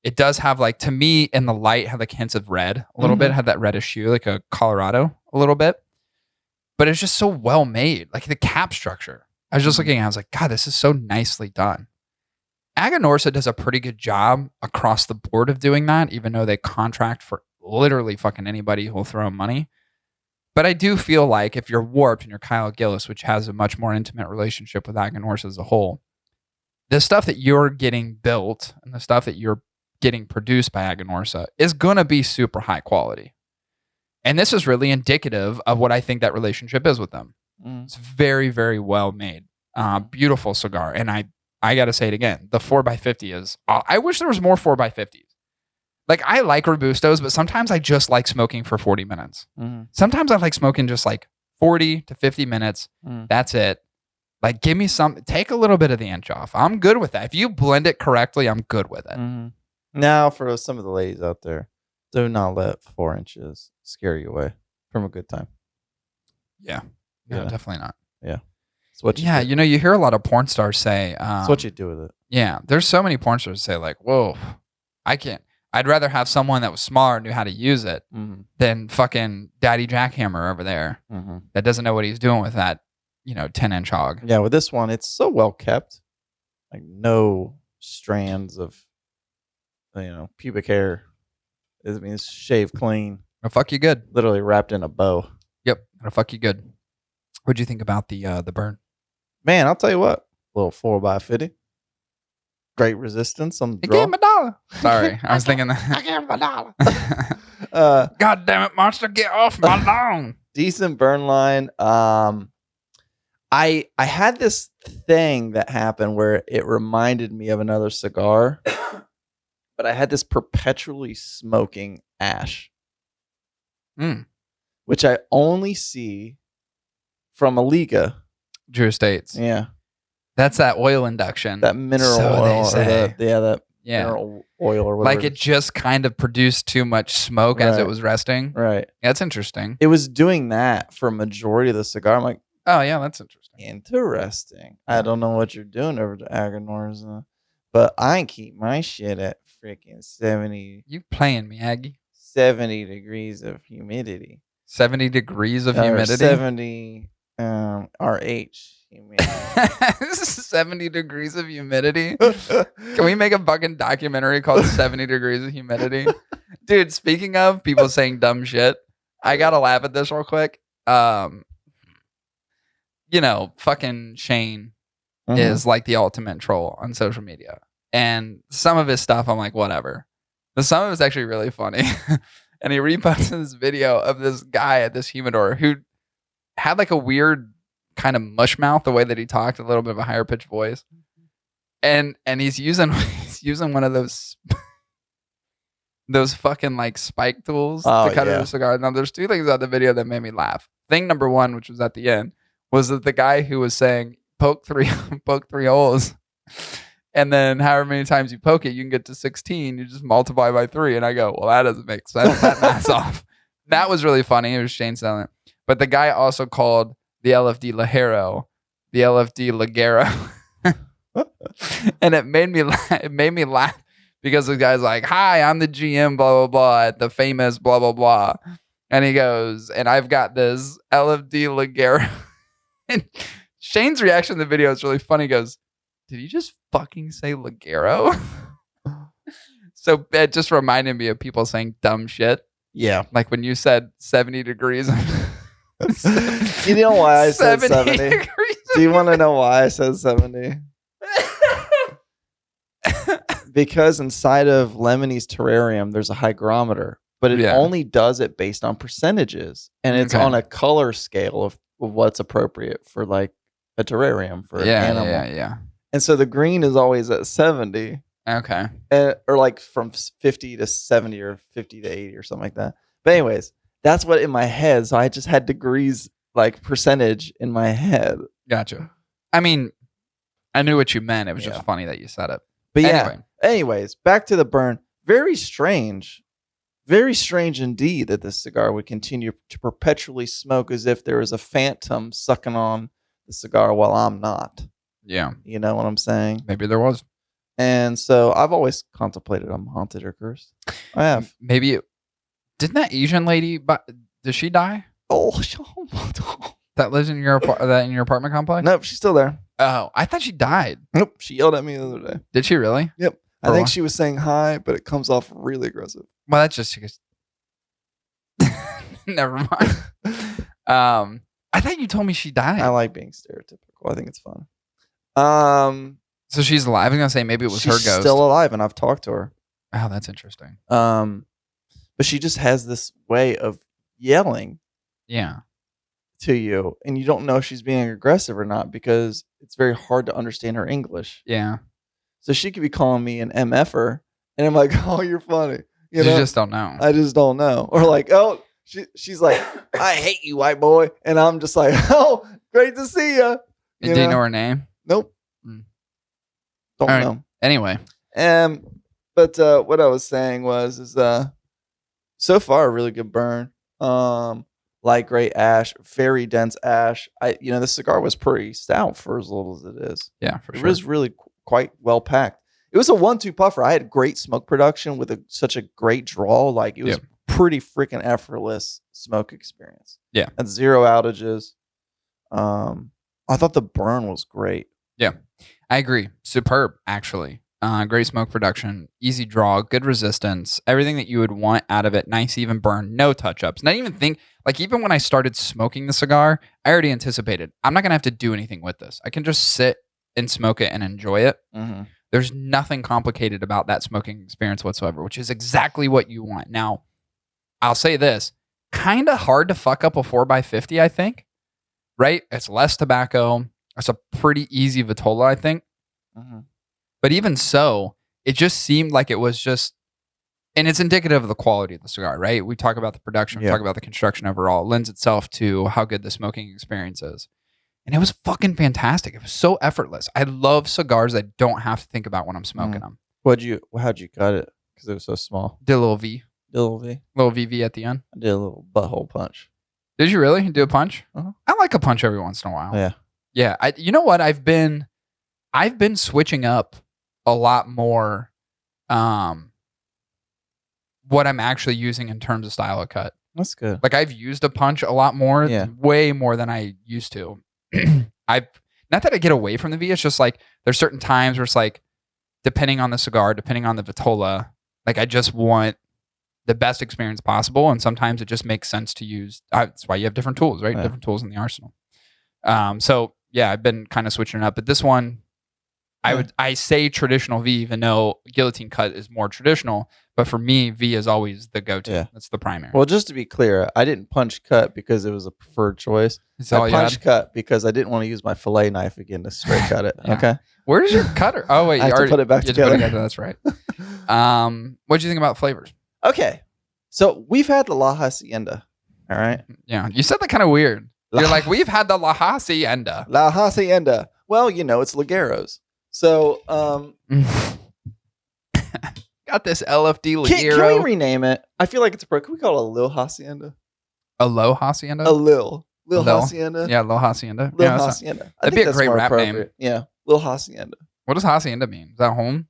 It does have like, to me, in the light, have like hints of red a little bit, had that reddish hue, like a Colorado a little bit. But it's just so well made. Like the cap structure. I was just looking at it, I was like, God, this is so nicely done. Aganorsa does a pretty good job across the board of doing that, even though they contract for literally fucking anybody who will throw them money. But I do feel like if you're Warped and you're Kyle Gillis, which has a much more intimate relationship with Aganorsa as a whole, the stuff that you're getting built and the stuff that you're getting produced by Aganorsa is going to be super high quality. And this is really indicative of what I think that relationship is with them. It's very, very well made. Beautiful cigar. And I got to say it again. The 4x50 is, I wish there was more 4x50s. Like I like Robustos, but sometimes I just like smoking for 40 minutes. Sometimes I like smoking just like 40 to 50 minutes. That's it. Like give me take a little bit of the inch off. I'm good with that. If you blend it correctly, I'm good with it. Now, for some of the ladies out there, do not let 4 inches scare you away from a good time. Yeah. No, definitely not. Yeah. It's what you do. You hear a lot of porn stars say... it's what you do with it. Yeah. There's so many porn stars say like, whoa, I can't. I'd rather have someone that was smaller and knew how to use it than fucking Daddy Jackhammer over there that doesn't know what he's doing with that, 10-inch hog. Yeah, with this one, it's so well kept. Like no strands of pubic hair. It's shaved clean. It'll fuck you good. Literally wrapped in a bow. Yep. It'll fuck you good. What'd you think about the burn? Man, I'll tell you what. Little 4x50. Great resistance on the draw. He gave him $1. Sorry. I was thinking that. I gave him $1. God damn it, monster. Get off my lawn. Decent burn line. I had this thing that happened where it reminded me of another cigar. But I had this perpetually smoking ash, which I only see from a Liga. Drew Estates. Yeah. That's that oil induction. That mineral oil. That mineral oil or whatever. Like it just kind of produced too much smoke as it was resting. Right. Yeah, that's interesting. It was doing that for a majority of the cigar. I'm like, oh, yeah, that's interesting. Interesting. I don't know what you're doing over to Aganorsa, but I keep my shit at freaking 70. You playing me, Aggie? 70 degrees of humidity. 70 degrees of humidity? 70 RH humidity. 70 degrees of humidity? Can we make a fucking documentary called 70 Degrees of Humidity? Dude, speaking of people saying dumb shit, I gotta laugh at this real quick. Fucking Shane is like the ultimate troll on social media. And some of his stuff, I'm like, whatever. But some of it's actually really funny. And he reposted this video of this guy at this humidor who had like a weird kind of mush mouth, the way that he talked, a little bit of a higher pitched voice. And he's using one of those fucking like spike tools to cut a cigar. Now there's two things about the video that made me laugh. Thing number one, which was at the end, was that the guy who was saying poke three holes, and then however many times you poke it, you can get to 16. You just multiply by 3. And I go, well, that doesn't make sense. That math's off. That was really funny. It was Shane selling it. But the guy also called the LFD Lajero the LFD Ligero. And it made me laugh because the guy's like, hi, I'm the GM, blah, blah, blah, at the famous blah, blah, blah. And he goes, and I've got this LFD Ligero. And Shane's reaction to the video is really funny. He goes, did he just fucking say Ligero? So it just reminded me of people saying dumb shit. Yeah. Like when you said 70 degrees. You know why I said 70? degrees. Do you want to know why I said 70? Because inside of Lemon's terrarium, there's a hygrometer, but it only does it based on percentages. And it's on a color scale of what's appropriate for like a terrarium for an animal. Yeah. And so the green is always at 70. Okay. Or like from 50 to 70 or 50 to 80 or something like that. But anyways, that's what in my head. So I just had degrees, like percentage in my head. Gotcha. I mean, I knew what you meant. It was just funny that you said it. But anyway. Anyways, back to the burn. Very strange indeed that this cigar would continue to perpetually smoke as if there was a phantom sucking on the cigar while I'm not. Yeah. You know what I'm saying? Maybe there was. And so I've always contemplated I'm haunted or cursed. I have. Maybe didn't that Asian lady, did she die? Oh, that lives in your apartment complex? Nope, she's still there. Oh, I thought she died. Nope, she yelled at me the other day. Did she really? Yep. I think she was saying hi, but it comes off really aggressive. Well, that's just because. Never mind. I thought you told me she died. I like being stereotypical. I think it's fun. So she's alive. I was gonna say maybe it was her ghost. She's still alive, and I've talked to her. Oh, that's interesting. But she just has this way of yelling. Yeah. To you, and you don't know if she's being aggressive or not because it's very hard to understand her English. Yeah. So she could be calling me an MFer, and I'm like, "Oh, you're funny." You just don't know. I just don't know. Or like, "Oh, she's like, I hate you, white boy," and I'm just like, "Oh, great to see you." Do you know her name? Nope. Don't know. Anyway. But what I was saying is so far a really good burn. Light gray ash, very dense ash. The cigar was pretty stout for as little as it is. Yeah, for sure. It was really quite well packed. It was a 1-2 puffer. I had great smoke production with such a great draw. Like it was pretty freaking effortless smoke experience. Yeah. And 0 outages. I thought the burn was great. Yeah, I agree. Superb, actually. Great smoke production, easy draw, good resistance, everything that you would want out of it. Nice even burn, no touch-ups. Not even even when I started smoking the cigar, I already anticipated I'm not going to have to do anything with this. I can just sit and smoke it and enjoy it. Mm-hmm. There's nothing complicated about that smoking experience whatsoever, which is exactly what you want. Now, I'll say this, kind of hard to fuck up a 4x50, I think, right? It's less tobacco. It's a pretty easy Vitola, I think. Mm-hmm. But even so, it just seemed like it was just, and it's indicative of the quality of the cigar, right? We talk about the production, we talk about the construction overall. It lends itself to how good the smoking experience is. And it was fucking fantastic. It was so effortless. I love cigars that don't have to think about when I'm smoking them. How'd you cut it? Because it was so small. Did a little V. Little V. Little VV at the end. I did a little butthole punch. Did you really do a punch? Uh-huh. I like a punch every once in a while. Yeah. Yeah. You know what? I've been switching up a lot more what I'm actually using in terms of style of cut. That's good. Like I've used a punch a lot more, way more than I used to. Not that I get away from the V, it's just like there's certain times where it's like, depending on the cigar, depending on the Vitola, like I just want the best experience possible. And sometimes it just makes sense to use. That's why you have different tools, right? Yeah. Different tools in the arsenal. So yeah, I've been kind of switching it up, but this one, I say traditional V, even though guillotine cut is more traditional. But for me, V is always the go-to. Yeah. That's the primary. Well, just to be clear, I didn't punch cut because it was a preferred choice. Is all I you had? punched cut because I didn't want to use my fillet knife again to straight cut it. Yeah. Okay. Where's your cutter? Oh wait, I have to put it back you have to put together. That's right. What do you think about flavors? Okay. So we've had the La Hacienda. All right. Yeah, you said that kind of weird. You're La- like, we've had the La Hacienda. La Hacienda. Well, it's Lagueros. So Got this LFD can we Ligero. rename it? I feel like it's appropriate. Can we call it a Lil Hacienda? A low Hacienda? A Lil Lil? Hacienda. Yeah, Lil Hacienda. Lil Yeah, Hacienda. I that'd think be a great more rap name. appropriate. Yeah. Lil Hacienda. What does Hacienda mean? Is that home?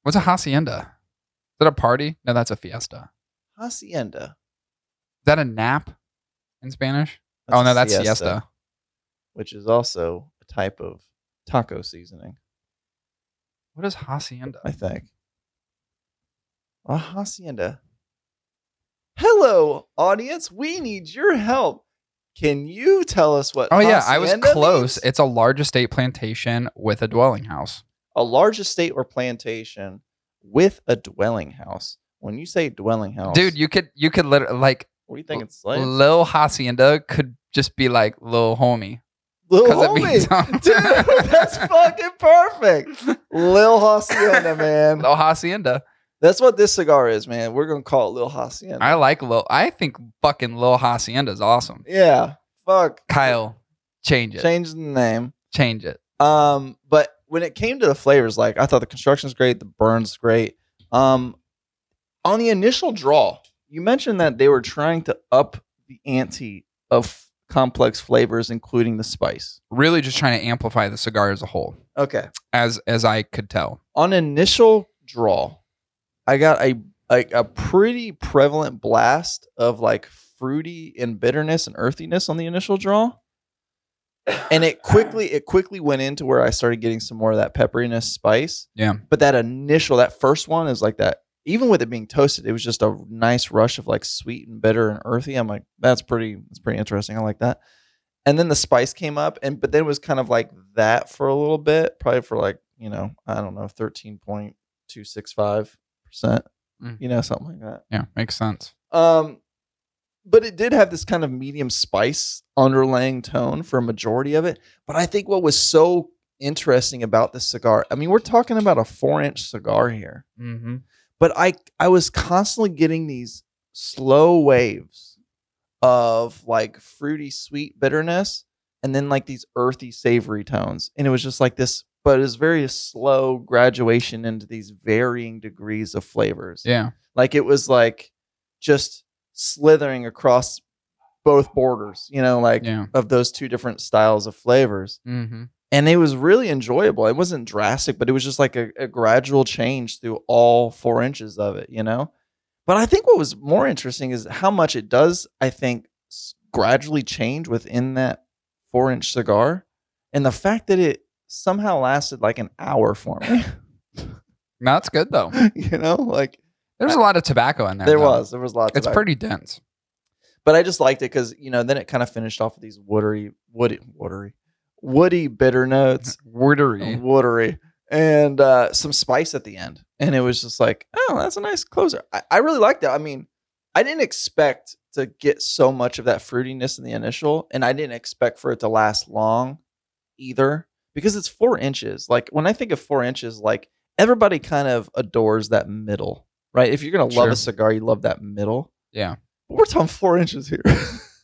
What's a Hacienda? Is that a party? No, that's a fiesta. Hacienda. Is that a nap in Spanish? Oh, no, that's siesta. Which is also a type of taco seasoning, What is Hacienda? I think. A Hacienda. Hello, audience. We need your help. Can you tell us what Oh, yeah, I was hacienda close. means? It's a large estate plantation with a dwelling house. A large estate or plantation with a dwelling house. When you say dwelling house, Dude, you could literally, like, what do you think it's like? Lil Hacienda could just be like Lil Homie. Lil 'Cause it means- homie. Dude, that's fucking perfect. Lil Hacienda, man. Lil Hacienda. That's what this cigar is, man. We're going to call it Lil Hacienda. I think fucking Lil Hacienda is awesome. Yeah. Fuck. Kyle, change it. Change the name. Change it. But when it came to the flavors, like I thought the construction's great, the burn's great. On the initial draw, you mentioned that they were trying to up the ante of complex flavors, including the spice. Really just trying to amplify the cigar as a whole, Okay. as I could tell. On initial draw, I got a pretty prevalent blast of like fruity and bitterness and earthiness on the initial draw. And it quickly went into where I started getting some more of that pepperiness spice. Yeah. But that first one is like that. Even with it being toasted, it was just a nice rush of like sweet and bitter and earthy. I'm like, that's pretty interesting. I like that. And then the spice came up, but then it was kind of like that for a little bit, probably for like, I don't know, 13.265%, something like that. Yeah, makes sense. But it did have this kind of medium spice underlaying tone for a majority of it. But I think what was so interesting about this cigar, I mean, we're talking about a 4-inch cigar here. Mm-hmm. But I was constantly getting these slow waves of like fruity, sweet bitterness, and then like these earthy, savory tones. And it was just like this, but it was very slow graduation into these varying degrees of flavors. Yeah. Like it was like just slithering across both borders, of those two different styles of flavors. Mm-hmm. And it was really enjoyable. It wasn't drastic, but it was just like a gradual change through all 4 inches of it, But I think what was more interesting is how much it does, I think, gradually change within that 4-inch cigar. And the fact that it somehow lasted like an hour for me. No, that's good though. Like There's a lot of tobacco in there. there though. was a lot of It's tobacco. pretty dense. But I just liked it because, then it kind of finished off with these woody bitter notes. Wordery. And some spice at the end. And it was just like, oh, that's a nice closer. I really liked that. I mean, I didn't expect to get so much of that fruitiness in the initial, and I didn't expect for it to last long either, because it's 4 inches. Like when I think of 4 inches, like everybody kind of adores that middle, right? If you're going to love a cigar, you love that middle. Yeah. But we're talking 4 inches here.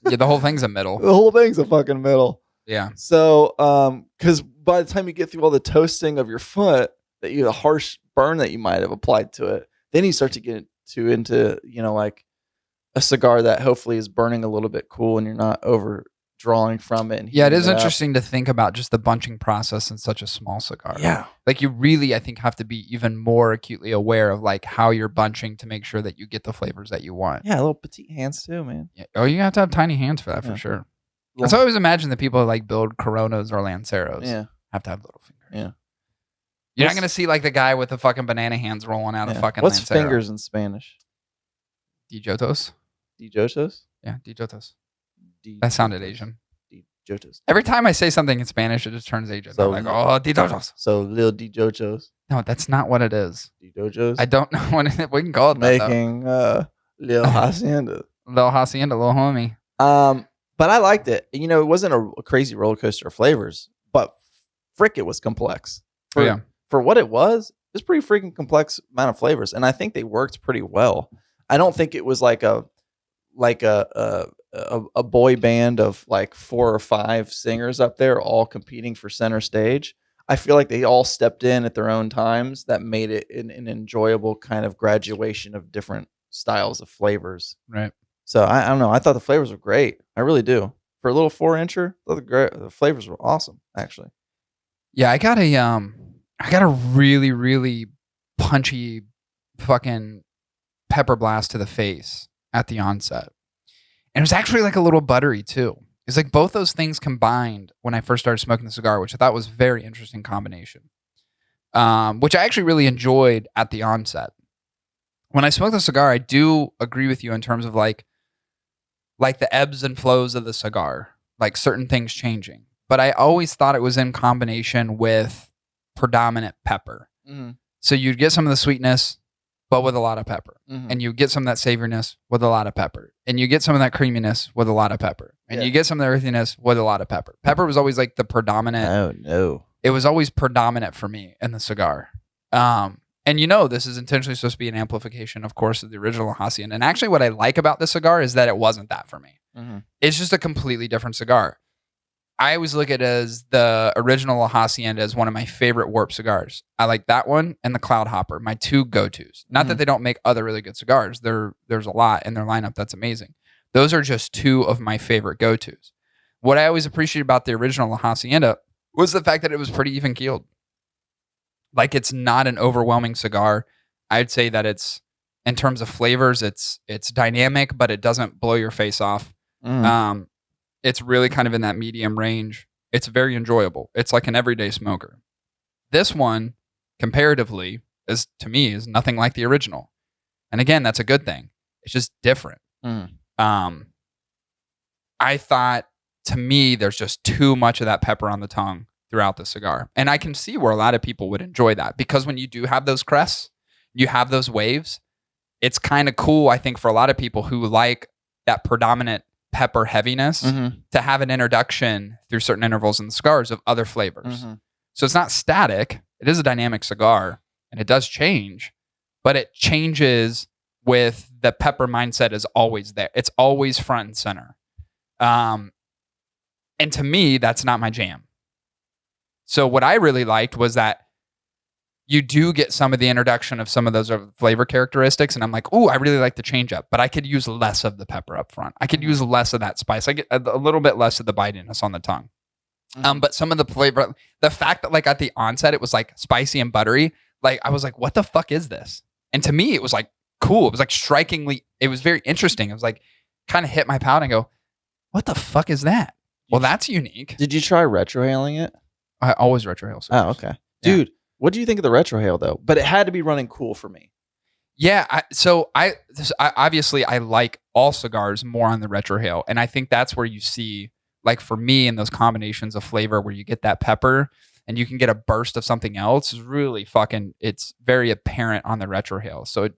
Yeah, the whole thing's a middle. The whole thing's a fucking middle. Yeah. So, because by the time you get through all the toasting of your foot, the harsh burn that you might have applied to it, then you start to get into like a cigar that hopefully is burning a little bit cool, and you're not overdrawing from it. And Yeah, it is heating up. interesting to think about just the bunching process in such a small cigar. Yeah, Like you really, I think, have to be even more acutely aware of like how you're bunching to make sure that you get the flavors that you want. yeah, little petite hands too, man. Yeah. Oh, you have to have tiny hands for that Yeah. for sure. So I always imagine that people who like build Coronas or Lanceros Yeah, have to have little fingers. Yeah. You're What's- not going to see like the guy with the fucking banana hands rolling out of yeah. fucking What's Lancero. fingers in Spanish? Dijotos? Dijotos? Yeah, dijotos. Di- That sounded Asian. Dijochos. Every time I say something in Spanish, it just turns Asian. So- I'm like, oh, Dijochos. So little Dijochos. No, that's not what it is. Didojos. I don't know what we can call it. That, though. Making little hacienda. Little hacienda, little homie. But I liked it. You know, it wasn't a crazy roller coaster of flavors, but frick, it was complex. For what it was pretty freaking complex amount of flavors, and I think they worked pretty well. I don't think it was like a boy band of like 4 or 5 singers up there all competing for center stage. I feel like they all stepped in at their own times that made it an enjoyable kind of graduation of different styles of flavors. Right. So I don't know. I thought the flavors were great. I really do. For a little 4-incher, the flavors were awesome, actually. Yeah, I got a really, really punchy fucking pepper blast to the face at the onset. And it was actually like a little buttery too. It's like both those things combined when I first started smoking the cigar, which I thought was a very interesting combination. Which I actually really enjoyed at the onset. When I smoke the cigar, I do agree with you in terms of like the ebbs and flows of the cigar, like certain things changing. But I always thought it was in combination with predominant pepper. Mm-hmm. So you'd get some of the sweetness, but with a lot of pepper. Mm-hmm. And you get some of that savoriness with a lot of pepper. And you get some of that creaminess with a lot of pepper. And you get some of the earthiness with a lot of pepper. Pepper was always like the predominant. Oh, no. It was always predominant for me in the cigar. And you know, this is intentionally supposed to be an amplification, of course, of the original Hacienda. And actually what I like about this cigar is that it wasn't that for me. Mm-hmm. It's just a completely different cigar. I always look at it as the original Hacienda as one of my favorite warp cigars. I like that one and the Cloud Hopper, my 2 go-tos. Not that they don't make other really good cigars. There's a lot in their lineup that's amazing. Those are just 2 of my favorite go-tos. What I always appreciated about the original Hacienda was the fact that it was pretty even keeled. Like, it's not an overwhelming cigar. I'd say that it's, in terms of flavors, it's dynamic, but it doesn't blow your face off. It's really kind of in that medium range. It's very enjoyable. It's like an everyday smoker. This one, comparatively, to me, is nothing like the original. And again, that's a good thing. It's just different. I thought, to me, there's just too much of that pepper on the tongue throughout the cigar. And I can see where a lot of people would enjoy that, because when you do have those crests, you have those waves, it's kind of cool, I think, for a lot of people who like that predominant pepper heaviness to have an introduction through certain intervals in the cigars of other flavors. So it's not static. It is a dynamic cigar, and it does change, but it changes with the pepper mindset is always there. It's always front and center. And to me, that's not my jam. So what I really liked was that you do get some of the introduction of some of those flavor characteristics. And I'm like, ooh, I really like the change up, but I could use less of the pepper up front. I could use less of that spice. I get a little bit less of the bitiness on the tongue. But some of the flavor, the fact that like at the onset, it was like spicy and buttery. Like I was like, what the fuck is this? And to me, it was like cool. It was like strikingly, it was very interesting. It was like kind of hit my palate and go, what the fuck is that? Well, that's unique. Did you try retrohaling it? I always retrohale. Oh, okay. Dude, what do you think of the retrohale though? But it had to be running cool for me. Yeah. I obviously I like all cigars more on the retrohale. And I think that's where you see, like for me, in those combinations of flavor where you get that pepper and you can get a burst of something else, is really fucking, it's very apparent on the retrohale. So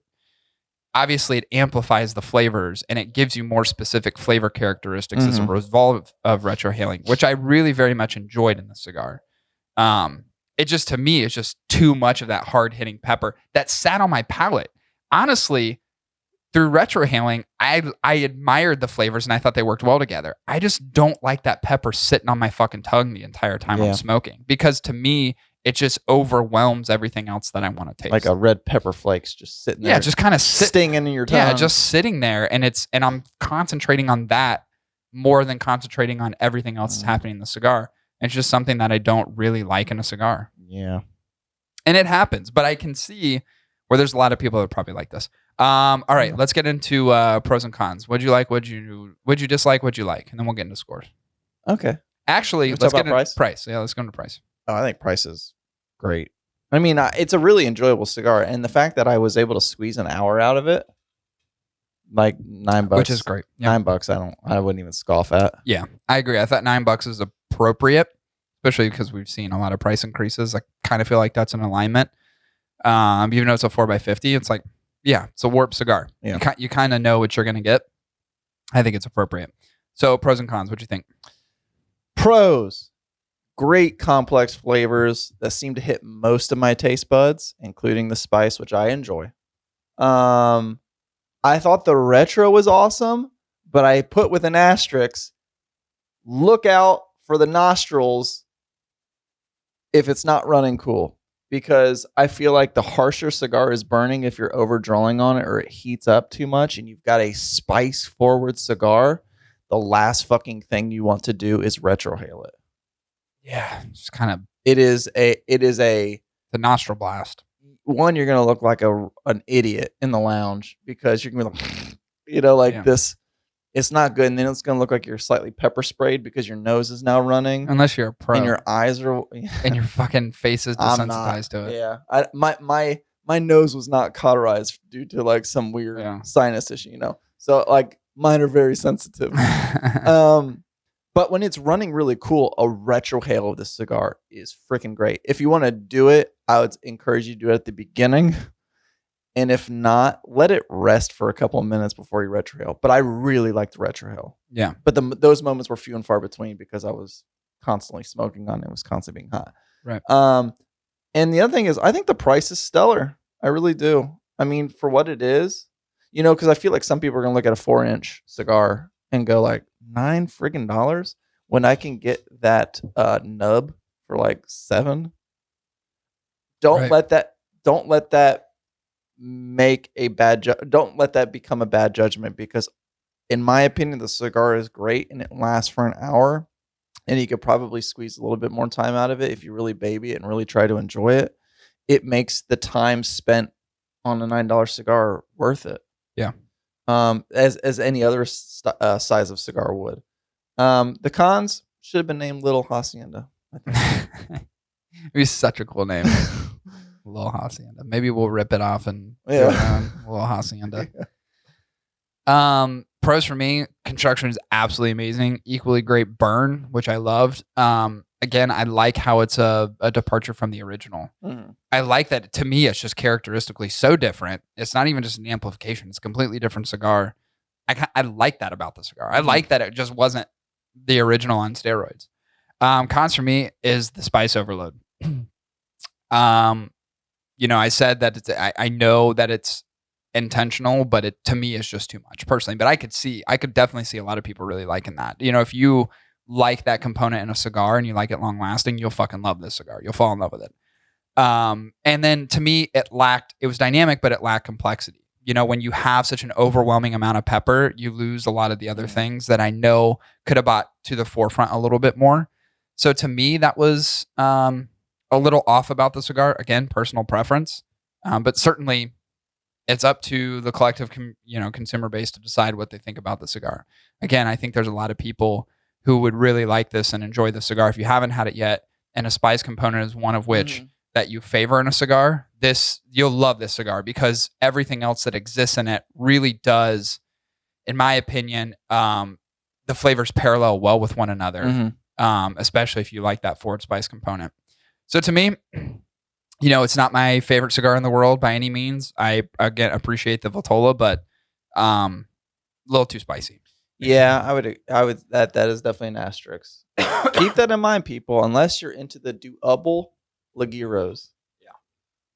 obviously it amplifies the flavors and it gives you more specific flavor characteristics as a result of retrohaling, which I really very much enjoyed in the cigar. It just, to me, it's just too much of that hard hitting pepper that sat on my palate. Honestly, through retrohaling, I admired the flavors and I thought they worked well together. I just don't like that pepper sitting on my fucking tongue the entire time I'm smoking, because to me, it just overwhelms everything else that I want to taste. Like a red pepper flakes just sitting there. Yeah, just kind of stinging in your tongue. Yeah, just sitting there. And I'm concentrating on that more than concentrating on everything else that's happening in the cigar. It's just something that I don't really like in a cigar. Yeah. And it happens, but I can see where there's a lot of people that probably like this. All right, let's get into pros and cons. What'd you like? What'd you dislike? What'd you like? And then we'll get into scores. Okay. Actually, let's get into price. Yeah, let's go into price. Oh, I think price is great. I mean, it's a really enjoyable cigar. And the fact that I was able to squeeze an hour out of it like $9, which is great. Yeah. $9. I wouldn't even scoff at. Yeah, I agree. I thought $9 is appropriate, especially because we've seen a lot of price increases. I kind of feel like that's an alignment. Even though it's a 4x50, it's like, yeah, it's a warped cigar. Yeah. You kind of know what you're going to get. I think it's appropriate. So pros and cons, what do you think? Pros, great complex flavors that seem to hit most of my taste buds, including the spice, which I enjoy. I thought the retro was awesome, but I put with an asterisk, look out for the nostrils if it's not running cool. Because I feel like the harsher cigar is burning if you're over drawing on it or it heats up too much and you've got a spice forward cigar, the last fucking thing you want to do is retrohale it. Yeah, just kind of. It is a the nostril blast. One, you're gonna look like an idiot in the lounge because you're gonna be like, this. It's not good, and then it's gonna look like you're slightly pepper sprayed because your nose is now running. Unless you're a pro, and your eyes are, and your fucking face is desensitized to it. Yeah, my nose was not cauterized due to like some weird sinus issue, So like mine are very sensitive. But when it's running really cool, a retrohale of the cigar is freaking great. If you want to do it, I would encourage you to do it at the beginning. And if not, let it rest for a couple of minutes before you retrohale. But I really like the retrohale. Yeah. But those moments were few and far between because I was constantly smoking on it. It was constantly being hot. Right. And the other thing is, I think the price is stellar. I really do. I mean, for what it is, because I feel like some people are going to look at a 4-inch cigar and go like, $9 friggin' dollars when I can get that nub for like $7. Don't let that make a don't let that become a bad judgment, because in my opinion the cigar is great and it lasts for an hour and you could probably squeeze a little bit more time out of it if you really baby it and really try to enjoy it. It makes the time spent on a $9 cigar worth it. Yeah. As any other size of cigar would. The cons should have been named Little Hacienda, I think. It'd be such a cool name. Little Hacienda. Maybe we'll rip it off and throw it on Little Hacienda. Pros for me, construction is absolutely amazing. Equally great burn, which I loved. Again, I like how it's a departure from the original. I like that. To me, it's just characteristically so different. It's not even just an amplification. It's a completely different cigar. I like that about the cigar. I like that it just wasn't the original on steroids. Cons for me is the spice overload. I said that I know that it's intentional, but it to me is just too much personally. But I could definitely see a lot of people really liking that. If you like that component in a cigar and you like it long lasting, you'll fucking love this cigar. You'll fall in love with it. And then to me, it was dynamic, but it lacked complexity. When you have such an overwhelming amount of pepper, you lose a lot of the other things that I know could have brought to the forefront a little bit more. So to me, that was a little off about the cigar. Again, personal preference, but certainly it's up to the collective, consumer base to decide what they think about the cigar. Again, I think there's a lot of people who would really like this and enjoy the cigar. If you haven't had it yet, and a spice component is one of which that you favor in a cigar, you'll love this cigar because everything else that exists in it really does, in my opinion, the flavors parallel well with one another, especially if you like that forward spice component. So to me, it's not my favorite cigar in the world by any means. I, again, appreciate the Vitola, but a little too spicy. Yeah, I would. That is definitely an asterisk. Keep that in mind, people. Unless you're into the double Lagiros.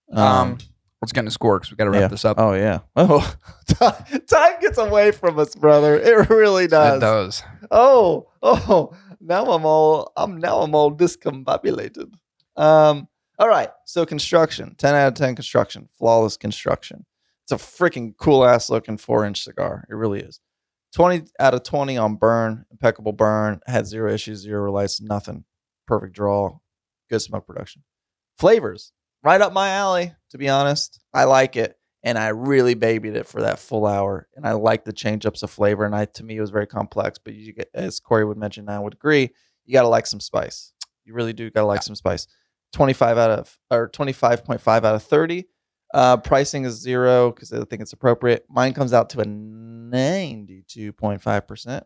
Yeah. Let's get into score because we got to wrap this up. Oh yeah. Oh, time gets away from us, brother. It really does. It does. Oh. Now I'm all discombobulated. All right. So construction. 10 out of 10 construction. Flawless construction. It's a freaking cool ass looking 4-inch cigar. It really is. 20 out of 20 on burn. Impeccable burn. Had 0 issues, 0 relights, nothing. Perfect draw. Good smoke production. Flavors. Right up my alley, to be honest. I like it. And I really babied it for that full hour. And I like the change-ups of flavor. And to me, it was very complex. But you get, as Cory would mention, and I would agree, you got to like some spice. You really do got to like some spice. 25.5 out of 30. Pricing is 0 because I think it's appropriate. Mine comes out to a 92.5%.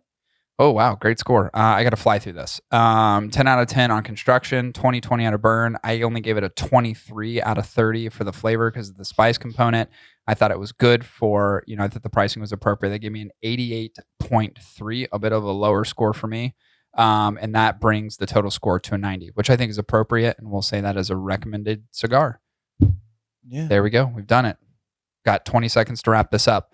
Oh, wow. Great score. I got to fly through this. 10 out of 10 on construction, 20 out of burn. I only gave it a 23 out of 30 for the flavor because of the spice component. I thought it was good for, I thought the pricing was appropriate. They gave me an 88.3, a bit of a lower score for me. And that brings the total score to a 90, which I think is appropriate. And we'll say that as a recommended cigar. Yeah. There we go. We've done it. Got 20 seconds to wrap this up.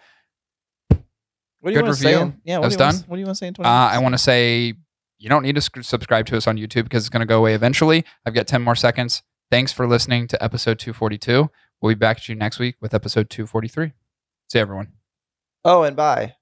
What do you Good want to review. say? Yeah, That was done. What do you want to say in 20 I want to say you don't need to subscribe to us on YouTube because it's going to go away eventually. I've got 10 more seconds. Thanks for listening to episode 242. We'll be back to you next week with episode 243. See you, everyone. Oh, and bye.